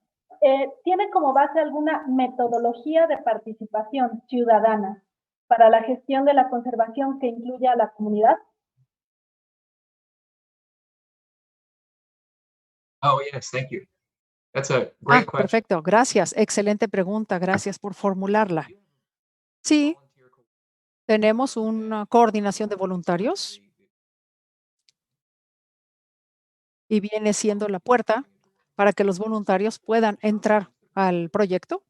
¿Tiene como base alguna metodología de participación ciudadana para la gestión de la conservación que incluye a la comunidad? Oh, yes, thank you. That's a great question. Perfecto. Gracias. Excelente pregunta. Gracias por formularla. Sí, tenemos una coordinación de voluntarios y viene siendo la puerta para que los voluntarios puedan entrar al proyecto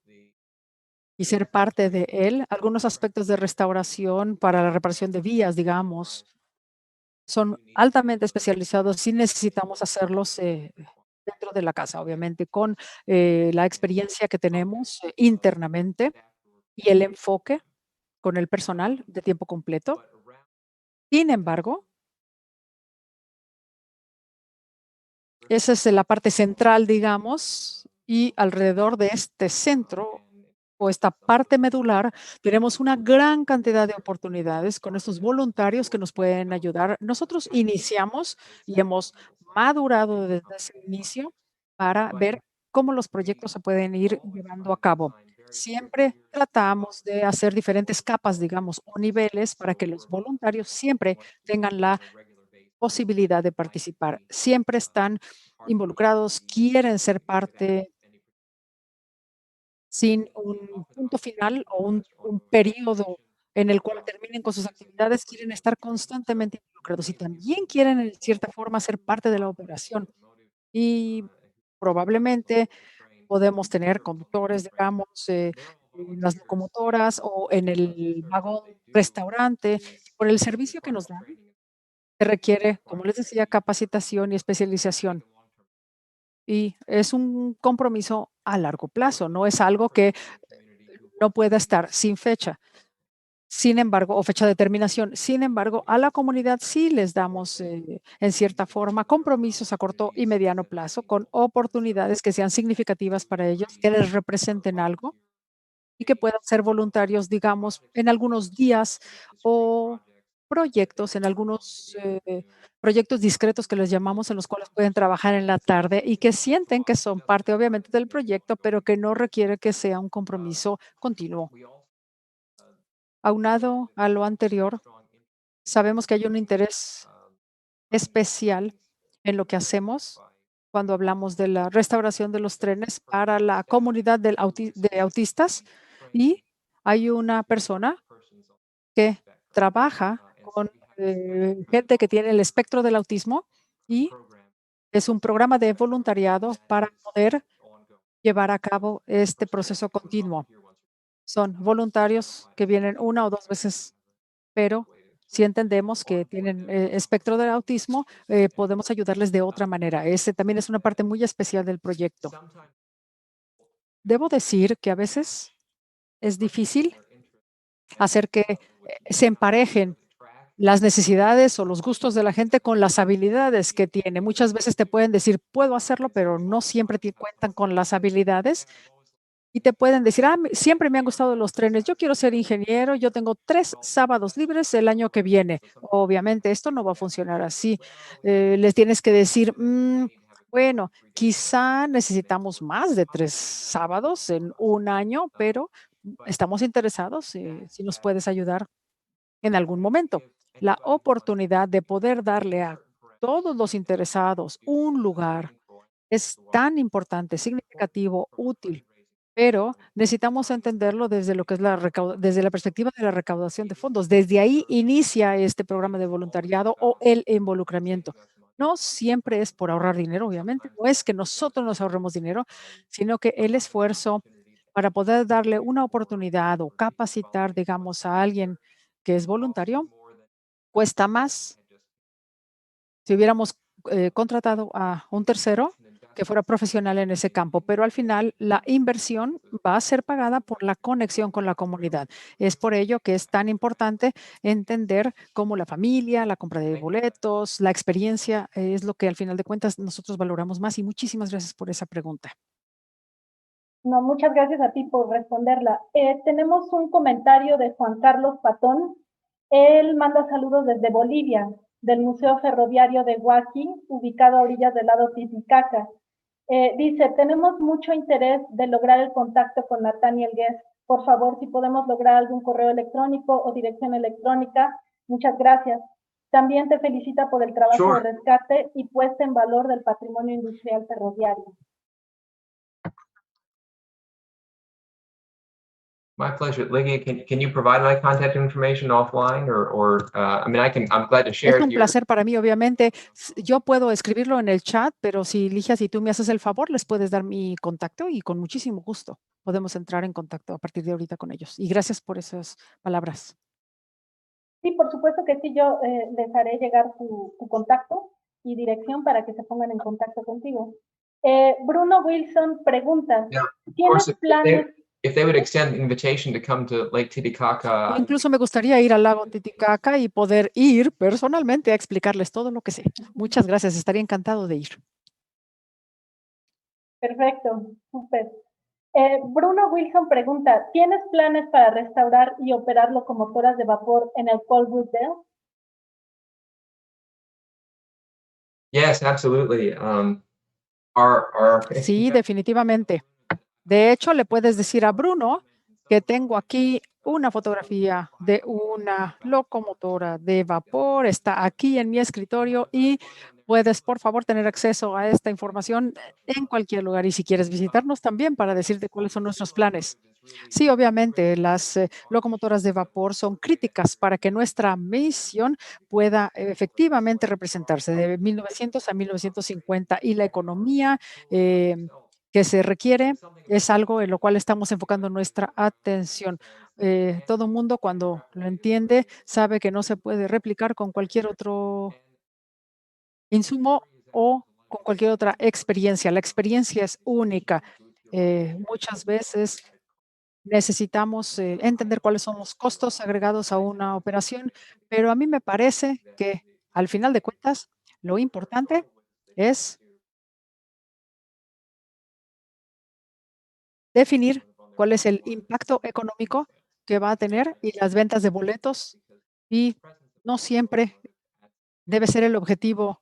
y ser parte de él. Algunos aspectos de restauración para la reparación de vías, digamos, son altamente especializados y necesitamos hacerlos dentro de la casa, obviamente, con la experiencia que tenemos internamente y el enfoque con el personal de tiempo completo. Sin embargo, esa es la parte central, digamos, y alrededor de este centro o esta parte medular, tenemos una gran cantidad de oportunidades con estos voluntarios que nos pueden ayudar. Nosotros iniciamos y hemos madurado desde ese inicio para ver cómo los proyectos se pueden ir llevando a cabo. Siempre tratamos de hacer diferentes capas, digamos, o niveles para que los voluntarios siempre tengan la posibilidad de participar. Siempre están involucrados, quieren ser parte sin un punto final o un periodo en el cual terminen con sus actividades, quieren estar constantemente involucrados y también quieren, en cierta forma, ser parte de la operación. Y probablemente podemos tener conductores, digamos, en las locomotoras o en el vagón restaurante. Por el servicio que nos dan, se requiere, como les decía, capacitación y especialización. Y es un compromiso a largo plazo, no es algo que no pueda estar sin fecha. Sin embargo, o fecha de terminación. Sin embargo, a la comunidad sí les damos, en cierta forma, compromisos a corto y mediano plazo con oportunidades que sean significativas para ellos, que les representen algo y que puedan ser voluntarios, digamos, en algunos días o proyectos, en algunos proyectos discretos que les llamamos, en los cuales pueden trabajar en la tarde y que sienten que son parte, obviamente, del proyecto, pero que no requiere que sea un compromiso continuo. Aunado a lo anterior, sabemos que hay un interés especial en lo que hacemos cuando hablamos de la restauración de los trenes para la comunidad de autistas y hay una persona que trabaja con gente que tiene el espectro del autismo y es un programa de voluntariado para poder llevar a cabo este proceso continuo. Son voluntarios que vienen una o dos veces, pero si entendemos que tienen espectro del autismo, podemos ayudarles de otra manera. Ese también es una parte muy especial del proyecto. Debo decir que a veces es difícil hacer que se emparejen las necesidades o los gustos de la gente con las habilidades que tiene. Muchas veces te pueden decir, puedo hacerlo, pero no siempre cuentan con las habilidades y te pueden decir, siempre me han gustado los trenes, yo quiero ser ingeniero, yo tengo 3 sábados libres el año que viene. Obviamente esto no va a funcionar así. Les tienes que decir, bueno, quizá necesitamos más de 3 sábados en un año, pero estamos interesados si nos puedes ayudar en algún momento. La oportunidad de poder darle a todos los interesados un lugar es tan importante, significativo, útil, pero necesitamos entenderlo desde lo que es desde la perspectiva de la recaudación de fondos. Desde ahí inicia este programa de voluntariado o el involucramiento. No siempre es por ahorrar dinero, obviamente, no es que nosotros nos ahorremos dinero, sino que el esfuerzo para poder darle una oportunidad o capacitar, digamos, a alguien que es voluntario, cuesta más si hubiéramos contratado a un tercero que fuera profesional en ese campo, pero al final la inversión va a ser pagada por la conexión con la comunidad. Es por ello que es tan importante entender cómo la familia, la compra de boletos, la experiencia es lo que al final de cuentas nosotros valoramos más y muchísimas gracias por esa pregunta. No, muchas gracias a ti por responderla. Tenemos un comentario de Juan Carlos Patón. Él manda saludos desde Bolivia, del Museo Ferroviario de Huaqui, ubicado a orillas del lago Titicaca. Dice, tenemos mucho interés de lograr el contacto con Nathaniel Guest. Por favor, si podemos lograr algún correo electrónico o dirección electrónica, muchas gracias. También te felicita por el trabajo de rescate y puesta en valor del patrimonio industrial ferroviario. My pleasure. Lydia, can you provide my contact information offline I mean, I'm glad to share Es it un here. placer para mí, obviamente. Yo puedo escribirlo en el chat, pero si Ligia, si tú me haces el favor, les puedes dar mi contacto y con muchísimo gusto podemos entrar en contacto a partir de ahorita con ellos. Y gracias por esas palabras. Sí, por supuesto que sí, yo les haré llegar tu contacto y dirección para que se pongan en contacto contigo. Bruno Wilson pregunta, Now, of ¿tienes course, planes? if they would extend the invitation to come to Lake Titicaca, Incluso me gustaría ir al lago Titicaca y poder ir personalmente a explicarles todo lo que sé. Muchas gracias, estaría encantado de ir. Perfecto, súper. Bruno Wilson pregunta, ¿tienes planes para restaurar y operar locomotoras de vapor en el Colbrook Dale? yes, absolutely. Sí, definitivamente. De hecho, le puedes decir a Bruno que tengo aquí una fotografía de una locomotora de vapor, está aquí en mi escritorio y puedes, por favor, tener acceso a esta información en cualquier lugar y si quieres visitarnos también para decirte cuáles son nuestros planes. Sí, obviamente, las locomotoras de vapor son críticas para que nuestra misión pueda efectivamente representarse de 1900 a 1950 y la economía que se requiere es algo en lo cual estamos enfocando nuestra atención. Todo mundo cuando lo entiende sabe que no se puede replicar con cualquier otro insumo o con cualquier otra experiencia. La experiencia es única. Muchas veces necesitamos entender cuáles son los costos agregados a una operación, pero a mí me parece que al final de cuentas lo importante es definir cuál es el impacto económico que va a tener y las ventas de boletos y no siempre debe ser el objetivo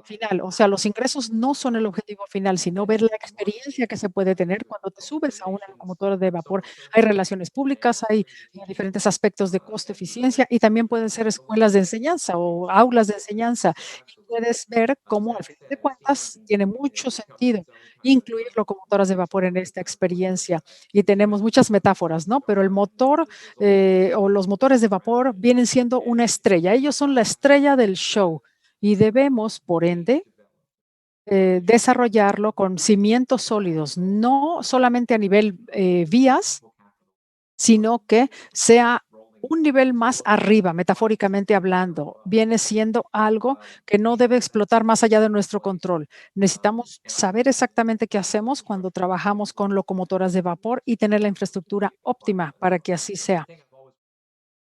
final. O sea, los ingresos no son el objetivo final, sino ver la experiencia que se puede tener cuando te subes a una locomotora de vapor. Hay relaciones públicas, hay diferentes aspectos de costo-eficiencia y también pueden ser escuelas de enseñanza o aulas de enseñanza. Y puedes ver cómo, al final de cuentas, tiene mucho sentido incluir locomotoras de vapor en esta experiencia. Y tenemos muchas metáforas, ¿no? Pero el motor o los motores de vapor vienen siendo una estrella. Ellos son la estrella del show y debemos, por ende, desarrollarlo con cimientos sólidos, no solamente a nivel vías, sino que sea un nivel más arriba, metafóricamente hablando, viene siendo algo que no debe explotar más allá de nuestro control. Necesitamos saber exactamente qué hacemos cuando trabajamos con locomotoras de vapor y tener la infraestructura óptima para que así sea.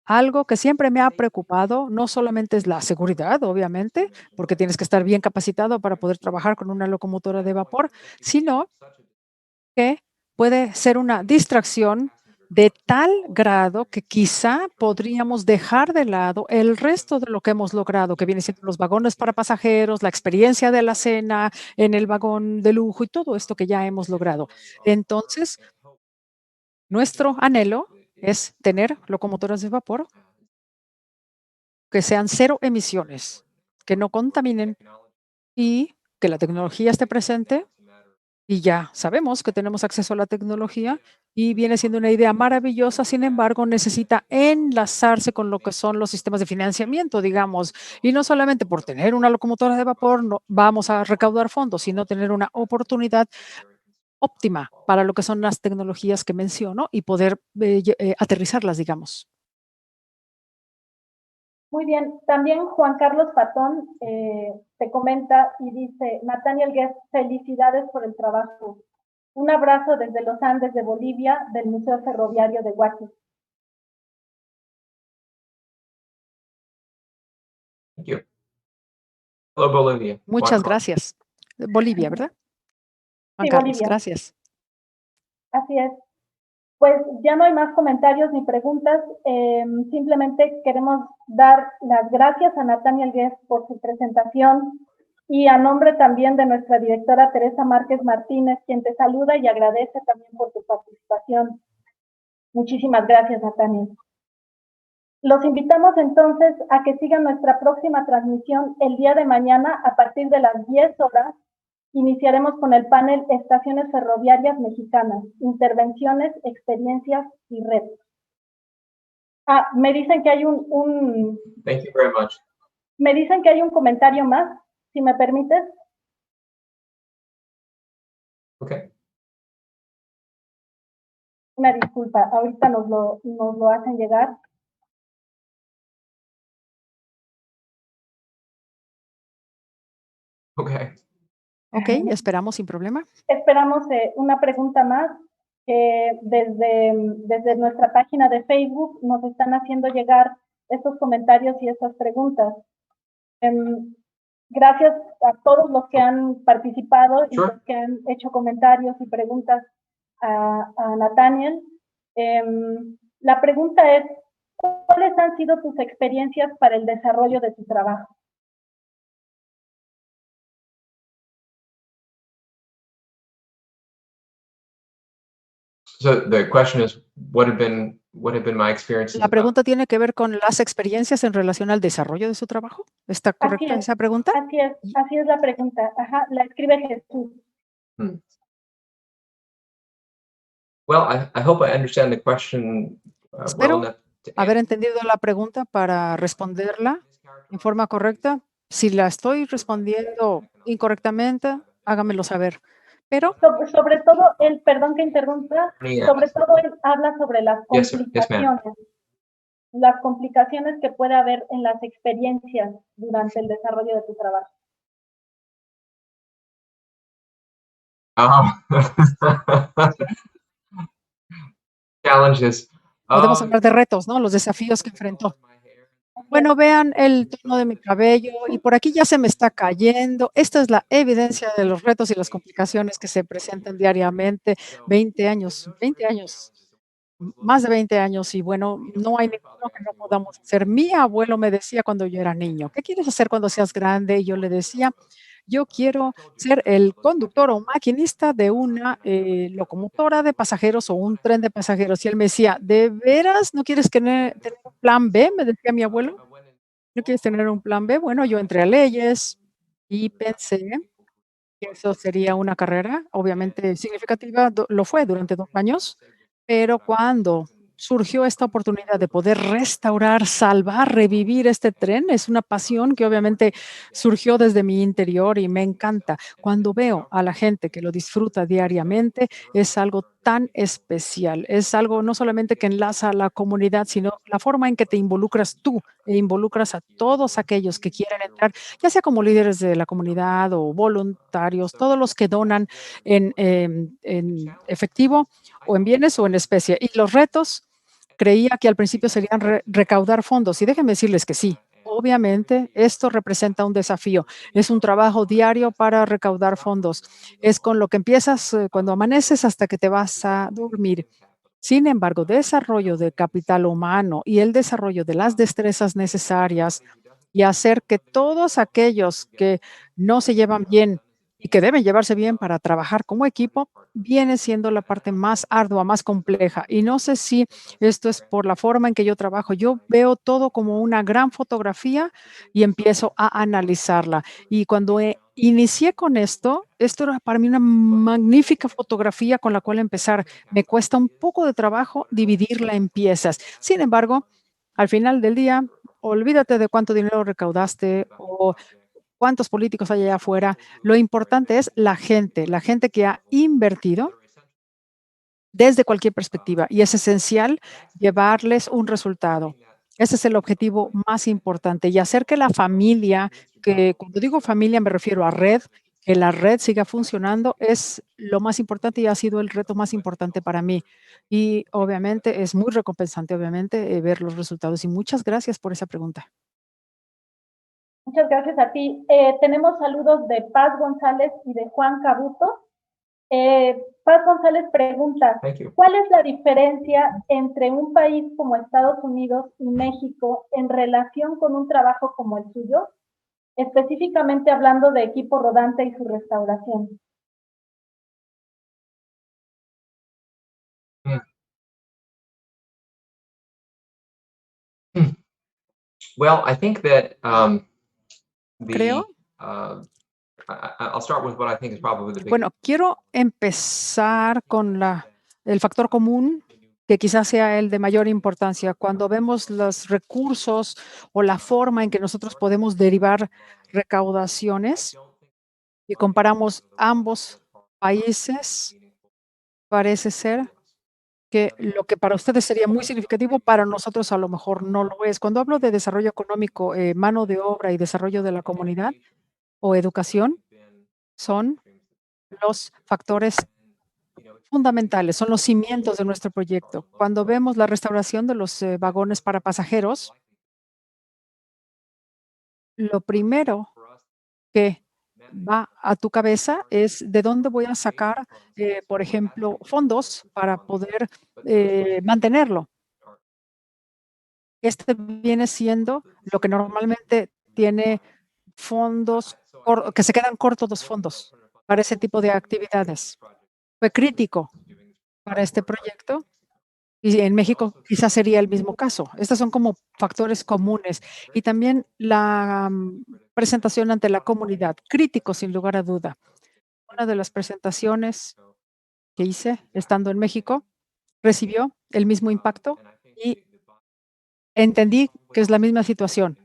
Algo que siempre me ha preocupado no solamente es la seguridad, obviamente, porque tienes que estar bien capacitado para poder trabajar con una locomotora de vapor, sino que puede ser una distracción de tal grado que quizá podríamos dejar de lado el resto de lo que hemos logrado, que viene siendo los vagones para pasajeros, la experiencia de la cena en el vagón de lujo y todo esto que ya hemos logrado. Entonces, nuestro anhelo es tener locomotoras de vapor que sean cero emisiones, que no contaminen y que la tecnología esté presente. Y ya sabemos que tenemos acceso a la tecnología y viene siendo una idea maravillosa. Sin embargo, necesita enlazarse con lo que son los sistemas de financiamiento, digamos, y no solamente por tener una locomotora de vapor no vamos a recaudar fondos, sino tener una oportunidad óptima para lo que son las tecnologías que menciono y poder aterrizarlas, digamos. Muy bien, también Juan Carlos Patón te comenta y dice, Nathaniel Guest, felicidades por el trabajo. Un abrazo desde los Andes de Bolivia, del Museo Ferroviario de Huachi. Thank you. Hello, Bolivia. Juan Muchas Carlos. gracias. Bolivia, ¿verdad? Juan Sí, Carlos, Bolivia. gracias. Así es. Pues ya no hay más comentarios ni preguntas. Simplemente queremos dar las gracias a Nathaniel Guest por su presentación y a nombre también de nuestra directora Teresa Márquez Martínez, quien te saluda y agradece también por tu participación. Muchísimas gracias, Nathaniel. Los invitamos entonces a que sigan nuestra próxima transmisión el día de mañana a partir de las 10 horas. Iniciaremos con el panel Estaciones Ferroviarias Mexicanas, Intervenciones, Experiencias y Retos. Me dicen que hay Thank you very much. me dicen que hay un comentario más, si me permites. Okay. Una disculpa, ahorita nos lo hacen llegar. Okay. Ok, esperamos sin problema. Esperamos una pregunta más. Desde nuestra página de Facebook nos están haciendo llegar estos comentarios y estas preguntas. Gracias a todos los que han participado y Sure. los que han hecho comentarios y preguntas a Nathaniel. La pregunta es, ¿cuáles han sido tus experiencias para el desarrollo de tu trabajo? So the question is, what have been my experiences La about? pregunta tiene que ver con las experiencias en relación al desarrollo de su trabajo. ¿Está correcta esa pregunta? Así es la pregunta. Ajá, la escribe Jesús. Well, I hope I understand the question well Espero enough to haber answer. entendido la pregunta para responderla en forma correcta. Si la estoy respondiendo incorrectamente, hágamelo saber. Pero Sobre todo, él, perdón que interrumpa, Yeah. sobre todo él habla sobre las Yes, sir. Yes, ma'am. las complicaciones que puede haber en las experiencias durante el desarrollo de tu trabajo. Challenges. podemos hablar de retos, ¿no? Los desafíos que enfrentó. Bueno, vean el tono de mi cabello y por aquí ya se me está cayendo. Esta es la evidencia de los retos y las complicaciones que se presentan diariamente. 20 años, más de 20 años y bueno, no hay ninguno que no podamos hacer. Mi abuelo me decía cuando yo era niño, ¿qué quieres hacer cuando seas grande? Y yo le decía, yo quiero ser el conductor o maquinista de una locomotora de pasajeros o un tren de pasajeros. Y él me decía, ¿de veras no quieres tener un plan B? Me decía mi abuelo. ¿No quieres tener un plan B? Bueno, yo entré a leyes y pensé que eso sería una carrera, obviamente significativa, lo fue durante 2 años, pero cuando surgió esta oportunidad de poder restaurar, salvar, revivir este tren, es una pasión que obviamente surgió desde mi interior y me encanta. Cuando veo a la gente que lo disfruta diariamente, es algo tan especial. Es algo no solamente que enlaza a la comunidad, sino la forma en que te involucras tú e involucras a todos aquellos que quieren entrar, ya sea como líderes de la comunidad o voluntarios, todos los que donan en efectivo o en bienes o en especie. Y los retos, creía que al principio serían recaudar fondos. Y déjenme decirles que sí. Obviamente, esto representa un desafío. Es un trabajo diario para recaudar fondos. Es con lo que empiezas cuando amaneces hasta que te vas a dormir. Sin embargo, desarrollo de capital humano y el desarrollo de las destrezas necesarias y hacer que todos aquellos que no se llevan bien y que deben llevarse bien para trabajar como equipo, viene siendo la parte más ardua, más compleja. Y no sé si esto es por la forma en que yo trabajo. Yo veo todo como una gran fotografía y empiezo a analizarla. Y cuando inicié con esto era para mí una magnífica fotografía con la cual empezar. Me cuesta un poco de trabajo dividirla en piezas. Sin embargo, al final del día, olvídate de cuánto dinero recaudaste o cuántos políticos hay allá afuera. Lo importante es la gente que ha invertido desde cualquier perspectiva y es esencial llevarles un resultado. Ese es el objetivo más importante y hacer que la familia, que cuando digo familia me refiero a red, que la red siga funcionando es lo más importante y ha sido el reto más importante para mí. Y obviamente es muy recompensante, obviamente, ver los resultados. Y muchas gracias por esa pregunta. Muchas gracias a ti. Tenemos saludos de Paz González y de Juan Cabuto. Paz González pregunta, Thank you. ¿cuál es la diferencia entre un país como Estados Unidos y México en relación con un trabajo como el suyo? Específicamente hablando de equipo rodante y su restauración. Mm. Hmm. Well, I think that Creo, I'll start with what I think is probably the bueno, quiero empezar con el factor común que quizás sea el de mayor importancia. Cuando vemos los recursos o la forma en que nosotros podemos derivar recaudaciones y comparamos ambos países, parece ser que lo que para ustedes sería muy significativo, para nosotros a lo mejor no lo es. Cuando hablo de desarrollo económico, mano de obra y desarrollo de la comunidad o educación, son los factores fundamentales, son los cimientos de nuestro proyecto. Cuando vemos la restauración de los vagones para pasajeros, lo primero que va a tu cabeza es de dónde voy a sacar, por ejemplo, fondos para poder mantenerlo. Este viene siendo lo que normalmente tiene fondos que se quedan cortos los fondos para ese tipo de actividades. Fue crítico para este proyecto. Y en México quizás sería el mismo caso. Estos son como factores comunes. Y también la presentación ante la comunidad, crítico sin lugar a duda. Una de las presentaciones que hice estando en México recibió el mismo impacto y entendí que es la misma situación.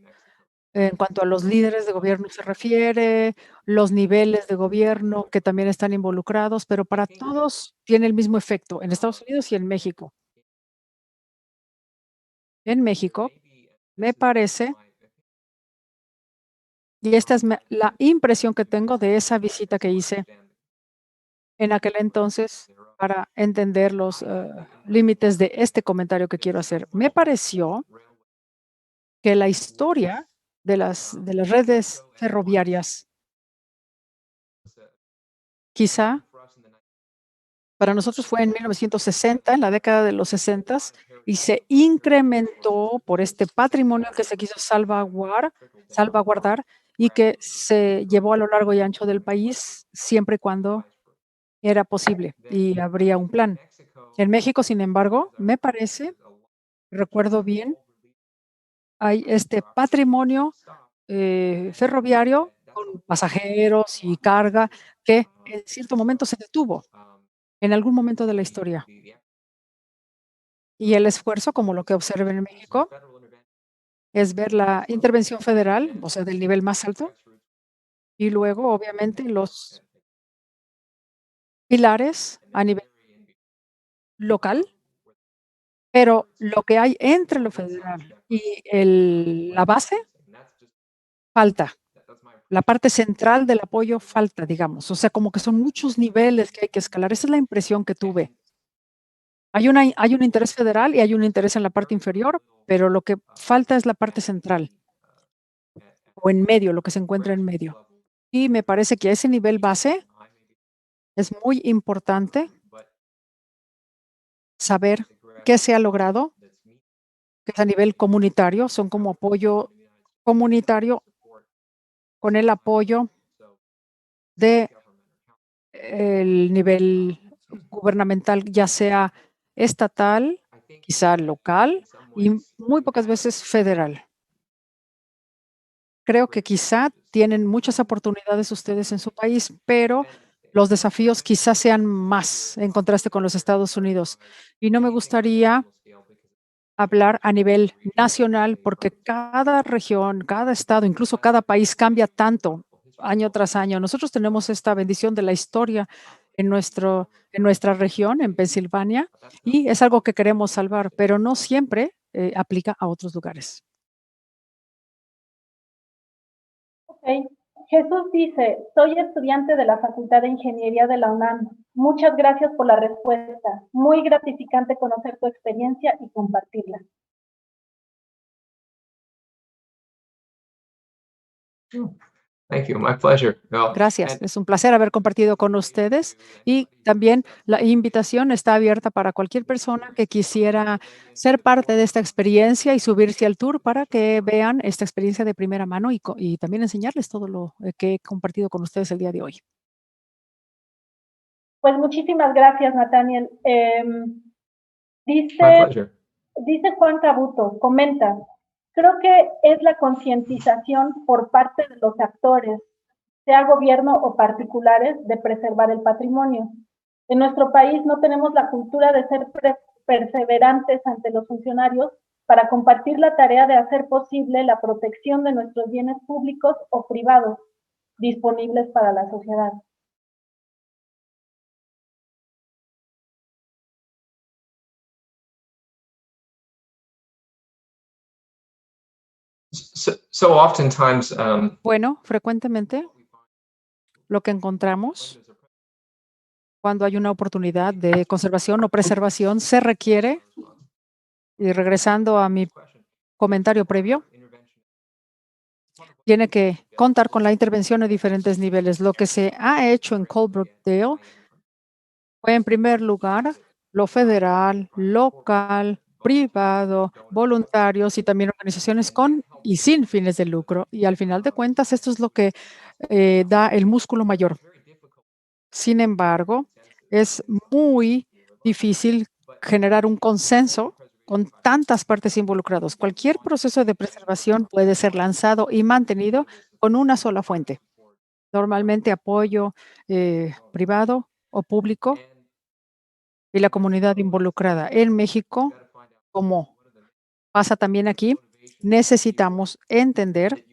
En cuanto a los líderes de gobierno se refiere, los niveles de gobierno que también están involucrados, pero para todos tiene el mismo efecto en Estados Unidos y en México. En México, me parece, y esta es la impresión que tengo de esa visita que hice en aquel entonces para entender los límites de este comentario que quiero hacer. Me pareció que la historia de las redes ferroviarias, quizá para nosotros fue en 1960, en la década de los 60, y se incrementó por este patrimonio que se quiso salvaguardar y que se llevó a lo largo y ancho del país siempre y cuando era posible y habría un plan. En México, sin embargo, me parece, recuerdo bien, hay este patrimonio ferroviario con pasajeros y carga que en cierto momento se detuvo, en algún momento de la historia. Y el esfuerzo, como lo que observen en México, es ver la intervención federal, o sea, del nivel más alto, y luego, obviamente, los pilares a nivel local, pero lo que hay entre lo federal y la base falta. La parte central del apoyo falta, digamos. O sea, como que son muchos niveles que hay que escalar. Esa es la impresión que tuve. Hay un interés federal y hay un interés en la parte inferior, pero lo que falta es la parte central o en medio, lo que se encuentra en medio. Y me parece que a ese nivel base es muy importante saber qué se ha logrado, que es a nivel comunitario, son como apoyo comunitario con el apoyo de el nivel gubernamental, ya sea estatal, quizá local y muy pocas veces federal. Creo que quizá tienen muchas oportunidades ustedes en su país, pero los desafíos quizás sean más en contraste con los Estados Unidos. Y no me gustaría hablar a nivel nacional porque cada región, cada estado, incluso cada país cambia tanto año tras año. Nosotros tenemos esta bendición de la historia en nuestra región, en Pensilvania, y es algo que queremos salvar, pero no siempre aplica a otros lugares. Ok. Jesús dice, soy estudiante de la Facultad de Ingeniería de la UNAM. Muchas gracias por la respuesta. Muy gratificante conocer tu experiencia y compartirla. Thank you. My pleasure. Well, Gracias. and Es un placer haber compartido con ustedes y también la invitación está abierta para cualquier persona que quisiera ser parte de esta experiencia y subirse al tour para que vean esta experiencia de primera mano y también enseñarles todo lo que he compartido con ustedes el día de hoy. Pues muchísimas gracias, Nathaniel. my Dice, pleasure. dice Juan Cabuto, comenta, creo que es la concientización por parte de los actores, sea gobierno o particulares, de preservar el patrimonio. En nuestro país no tenemos la cultura de ser perseverantes ante los funcionarios para compartir la tarea de hacer posible la protección de nuestros bienes públicos o privados disponibles para la sociedad. So oftentimes, Bueno, frecuentemente lo que encontramos cuando hay una oportunidad de conservación o preservación se requiere, y regresando a mi comentario previo, tiene que contar con la intervención a diferentes niveles. Lo que se ha hecho en Colebrookdale fue, en primer lugar, lo federal, local, privado, voluntarios y también organizaciones con y sin fines de lucro. Y al final de cuentas, esto es lo que da el músculo mayor. Sin embargo, es muy difícil generar un consenso con tantas partes involucradas. Cualquier proceso de preservación puede ser lanzado y mantenido con una sola fuente, normalmente apoyo privado o público y la comunidad involucrada. En México, como pasa también aquí, necesitamos entender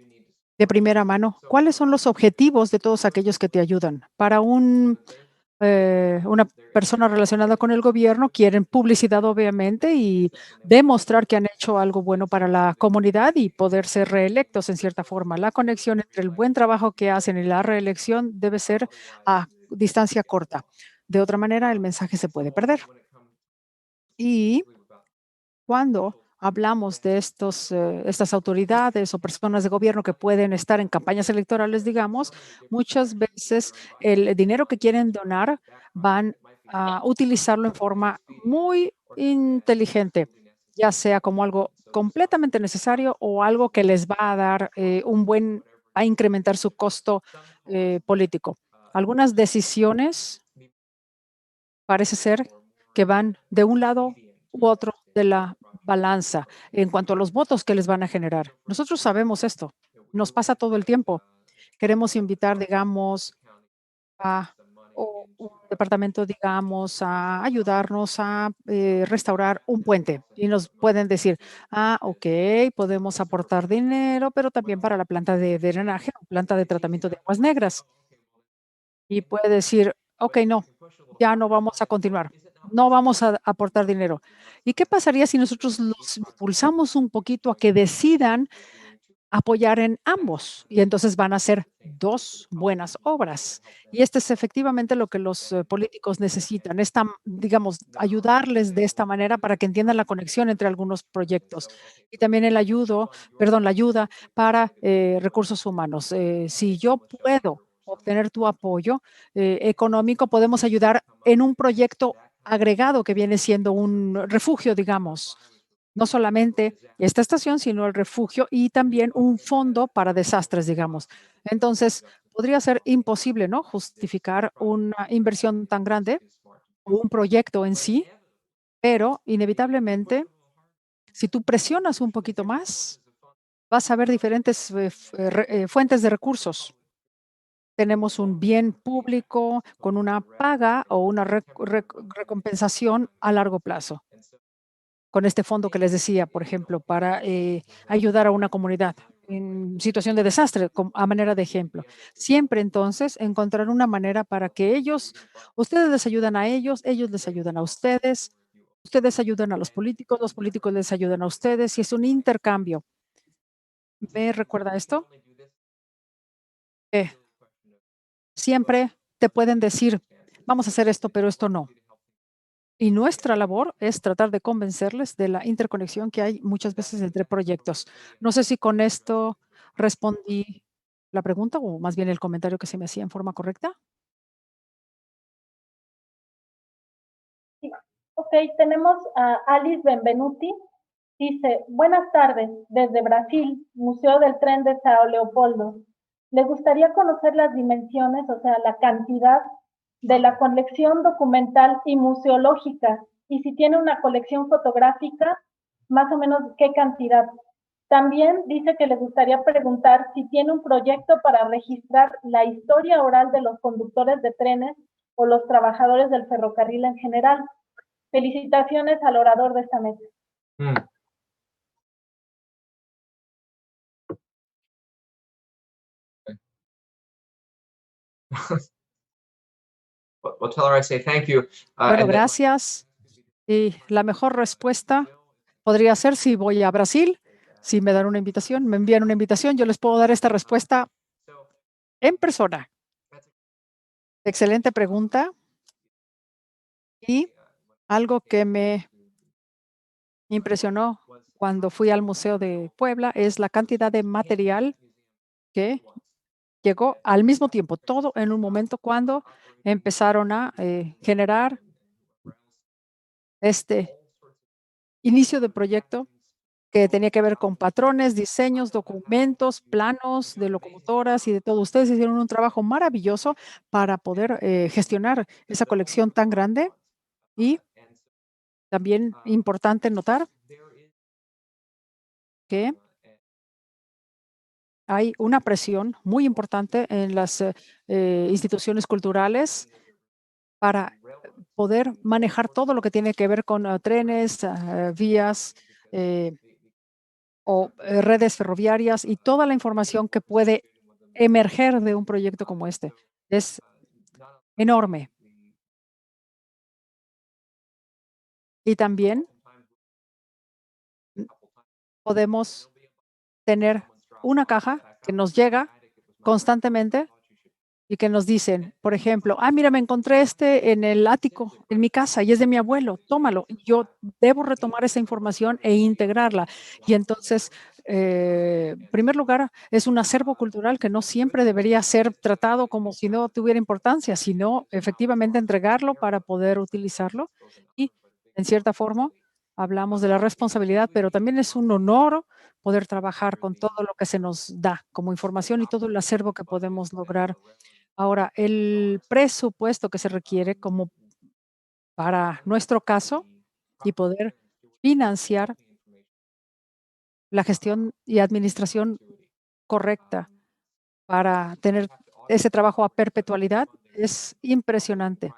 de primera mano cuáles son los objetivos de todos aquellos que te ayudan. Para una persona relacionada con el gobierno quieren publicidad, obviamente, y demostrar que han hecho algo bueno para la comunidad y poder ser reelectos en cierta forma. La conexión entre el buen trabajo que hacen y la reelección debe ser a distancia corta. De otra manera, el mensaje se puede perder. Y cuando hablamos de estas autoridades o personas de gobierno que pueden estar en campañas electorales, digamos, muchas veces el dinero que quieren donar van a utilizarlo en forma muy inteligente, ya sea como algo completamente necesario o algo que les va a dar a incrementar su costo político. Algunas decisiones parece ser que van de un lado u otro de la balanza en cuanto a los votos que les van a generar. Nosotros sabemos esto, nos pasa todo el tiempo. Queremos invitar, digamos, a un departamento, digamos, a ayudarnos a restaurar un puente y nos pueden decir, ok, podemos aportar dinero, pero también para la planta de drenaje o planta de tratamiento de aguas negras. Y puede decir, ok, no, ya no vamos a continuar, no vamos a aportar dinero. ¿Y qué pasaría si nosotros los impulsamos un poquito a que decidan apoyar en ambos? Y entonces van a ser 2 buenas obras. Y este es efectivamente lo que los políticos necesitan, esta, digamos, ayudarles de esta manera para que entiendan la conexión entre algunos proyectos. Y también la ayuda para recursos humanos. Si yo puedo obtener tu apoyo económico, podemos ayudar en un proyecto agregado que viene siendo un refugio, digamos. No solamente esta estación, sino el refugio y también un fondo para desastres, digamos. Entonces, podría ser imposible, ¿no?, justificar una inversión tan grande o un proyecto en sí, pero inevitablemente, si tú presionas un poquito más, vas a ver diferentes fuentes de recursos. Tenemos un bien público con una paga o una recompensación a largo plazo. Con este fondo que les decía, por ejemplo, para ayudar a una comunidad en situación de desastre, a manera de ejemplo. Siempre entonces encontrar una manera para que ustedes les ayudan a ellos les ayudan a ustedes ayudan a los políticos les ayudan a ustedes y es un intercambio. ¿Me recuerda esto? Eh, Siempre te pueden decir, vamos a hacer esto, pero esto no. Y nuestra labor es tratar de convencerles de la interconexión que hay muchas veces entre proyectos. No sé si con esto respondí la pregunta o más bien el comentario que se me hacía en forma correcta. Sí. Ok, tenemos a Alice Benvenuti. Dice, buenas tardes, desde Brasil, Museo del Tren de Sao Leopoldo. Le gustaría conocer las dimensiones, o sea, la cantidad de la colección documental y museológica, y si tiene una colección fotográfica, más o menos qué cantidad. También dice que le gustaría preguntar si tiene un proyecto para registrar la historia oral de los conductores de trenes o los trabajadores del ferrocarril en general. Felicitaciones al orador de esta mesa. Hmm. Well, tell her I say thank you. Bueno, And that gracias. Y la mejor respuesta podría ser si voy a Brasil, si me dan una invitación, me envían una invitación, yo les puedo dar esta respuesta en persona. Excelente pregunta. Y algo que me impresionó cuando fui al Museo de Puebla es la cantidad de material que llegó al mismo tiempo, todo en un momento cuando empezaron a generar este inicio de proyecto que tenía que ver con patrones, diseños, documentos, planos de locomotoras y de todo. Ustedes hicieron un trabajo maravilloso para poder gestionar esa colección tan grande y también importante notar que hay una presión muy importante en las instituciones culturales para poder manejar todo lo que tiene que ver con trenes, vías eh, o redes ferroviarias y toda la información que puede emerger de un proyecto como este. Es enorme. Y también podemos tener una caja que nos llega constantemente y que nos dicen, por ejemplo, mira, me encontré este en el ático, en mi casa, y es de mi abuelo, tómalo. Y yo debo retomar esa información e integrarla. Y entonces, en primer lugar, es un acervo cultural que no siempre debería ser tratado como si no tuviera importancia, sino efectivamente entregarlo para poder utilizarlo. Y, en cierta forma, hablamos de la responsabilidad, pero también es un honor poder trabajar con todo lo que se nos da como información y todo el acervo que podemos lograr. Ahora, el presupuesto que se requiere como para nuestro caso y poder financiar la gestión y administración correcta para tener ese trabajo a perpetualidad es impresionante.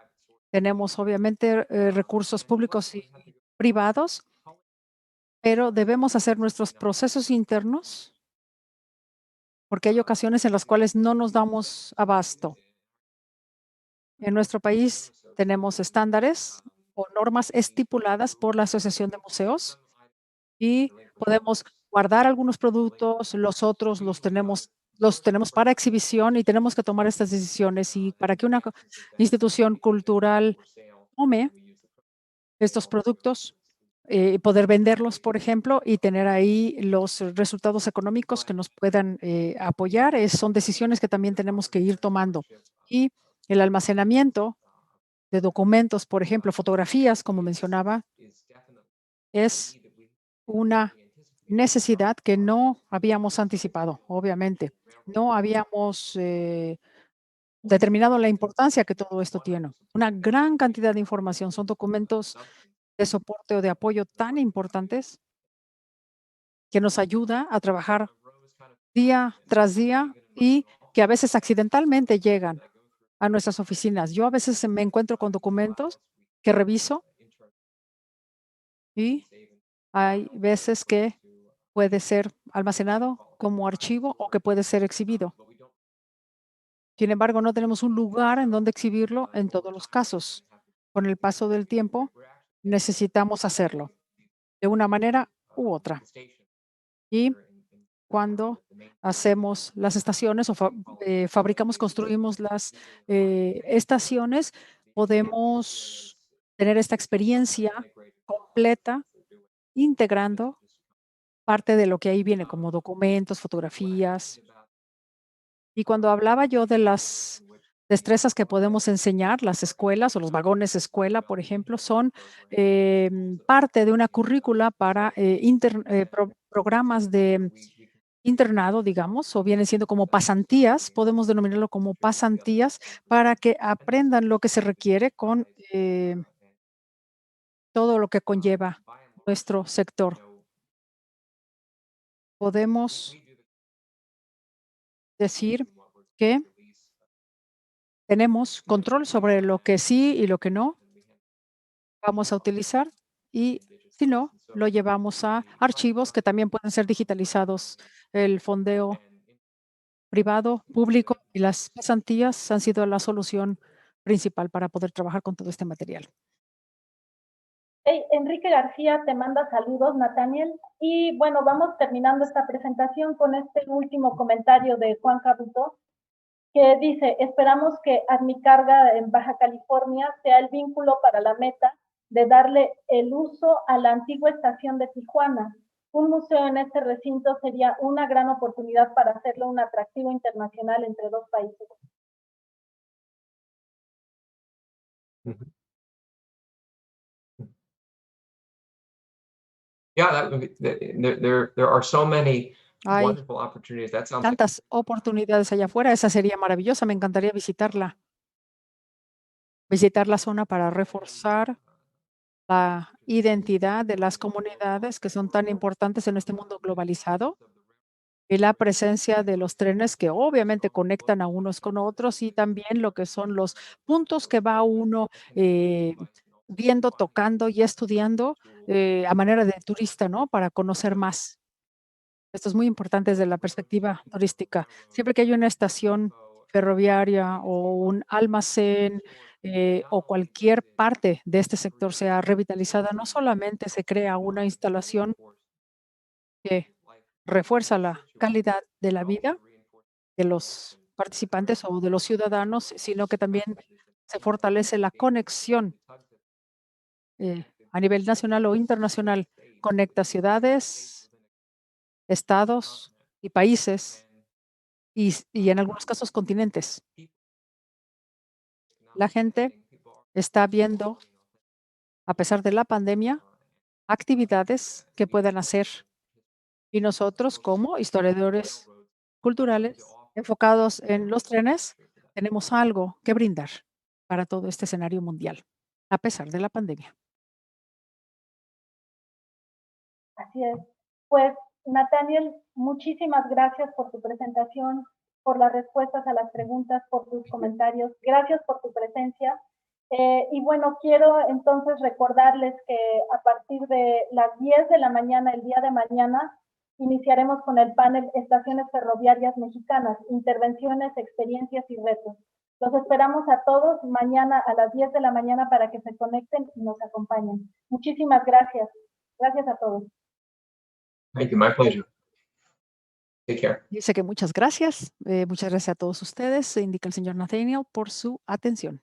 Tenemos obviamente recursos públicos y privados, pero debemos hacer nuestros procesos internos porque hay ocasiones en las cuales no nos damos abasto. En nuestro país tenemos estándares o normas estipuladas por la Asociación de Museos y podemos guardar algunos productos, los otros los tenemos para exhibición y tenemos que tomar estas decisiones. Y para que una institución cultural tome estos productos, poder venderlos, por ejemplo, y tener ahí los resultados económicos que nos puedan apoyar, son decisiones que también tenemos que ir tomando. Y el almacenamiento de documentos, por ejemplo, fotografías, como mencionaba, es una necesidad que no habíamos anticipado, obviamente. No habíamos determinado la importancia que todo esto tiene. Una gran cantidad de información, son documentos de soporte o de apoyo tan importantes que nos ayuda a trabajar día tras día y que a veces accidentalmente llegan a nuestras oficinas. Yo a veces me encuentro con documentos que reviso y hay veces que puede ser almacenado como archivo o que puede ser exhibido. Sin embargo, no tenemos un lugar en donde exhibirlo en todos los casos. Con el paso del tiempo, necesitamos hacerlo de una manera u otra. Y cuando hacemos las estaciones o fabricamos, construimos las estaciones, podemos tener esta experiencia completa integrando parte de lo que ahí viene, como documentos, fotografías. Y cuando hablaba yo de las destrezas que podemos enseñar, las escuelas o los vagones escuela, por ejemplo, son parte de una currícula para programas de internado, digamos, o vienen siendo como pasantías, podemos denominarlo como pasantías, para que aprendan lo que se requiere con todo lo que conlleva nuestro sector. Podemos decir que tenemos control sobre lo que sí y lo que no vamos a utilizar y si no, lo llevamos a archivos que también pueden ser digitalizados. El fondeo privado, público y las pasantías han sido la solución principal para poder trabajar con todo este material. Hey, Enrique García te manda saludos, Nathaniel. Y bueno, vamos terminando esta presentación con este último comentario de Juan Cabuto, que dice, esperamos que Admicarga en Baja California sea el vínculo para la meta de darle el uso a la antigua estación de Tijuana. Un museo en este recinto sería una gran oportunidad para hacerlo un atractivo internacional entre dos países. Mhm. Yeah, that would be, there are so many Hay wonderful opportunities. That sounds like tantas oportunidades allá afuera, esa sería maravillosa, me encantaría visitar la zona para reforzar la identidad de las comunidades que son tan importantes en este mundo globalizado y la presencia de los trenes que obviamente conectan a unos con otros y también lo que son los puntos que va uno viendo, tocando y estudiando a manera de turista, ¿no? Para conocer más. Esto es muy importante desde la perspectiva turística. Siempre que hay una estación ferroviaria o un almacén o cualquier parte de este sector sea revitalizada, no solamente se crea una instalación que refuerza la calidad de la vida de los participantes o de los ciudadanos, sino que también se fortalece la conexión a nivel nacional o internacional, conecta ciudades, estados y países y en algunos casos continentes. La gente está viendo, a pesar de la pandemia, actividades que puedan hacer y nosotros como historiadores culturales enfocados en los trenes, tenemos algo que brindar para todo este escenario mundial, a pesar de la pandemia. Así es. Pues, Nathaniel, muchísimas gracias por tu presentación. por las respuestas a las preguntas, por tus comentarios. Gracias por tu presencia. Y bueno, quiero entonces recordarles que a partir de las 10 de la mañana, el día de mañana, iniciaremos con el panel Estaciones Ferroviarias Mexicanas, Intervenciones, Experiencias y Retos. Los esperamos a todos mañana a las 10 de la mañana para que se conecten y nos acompañen. Muchísimas gracias. Gracias a todos. Thank you. My pleasure. Take care. Dice que muchas gracias a todos ustedes, indica el señor Nathaniel, por su atención.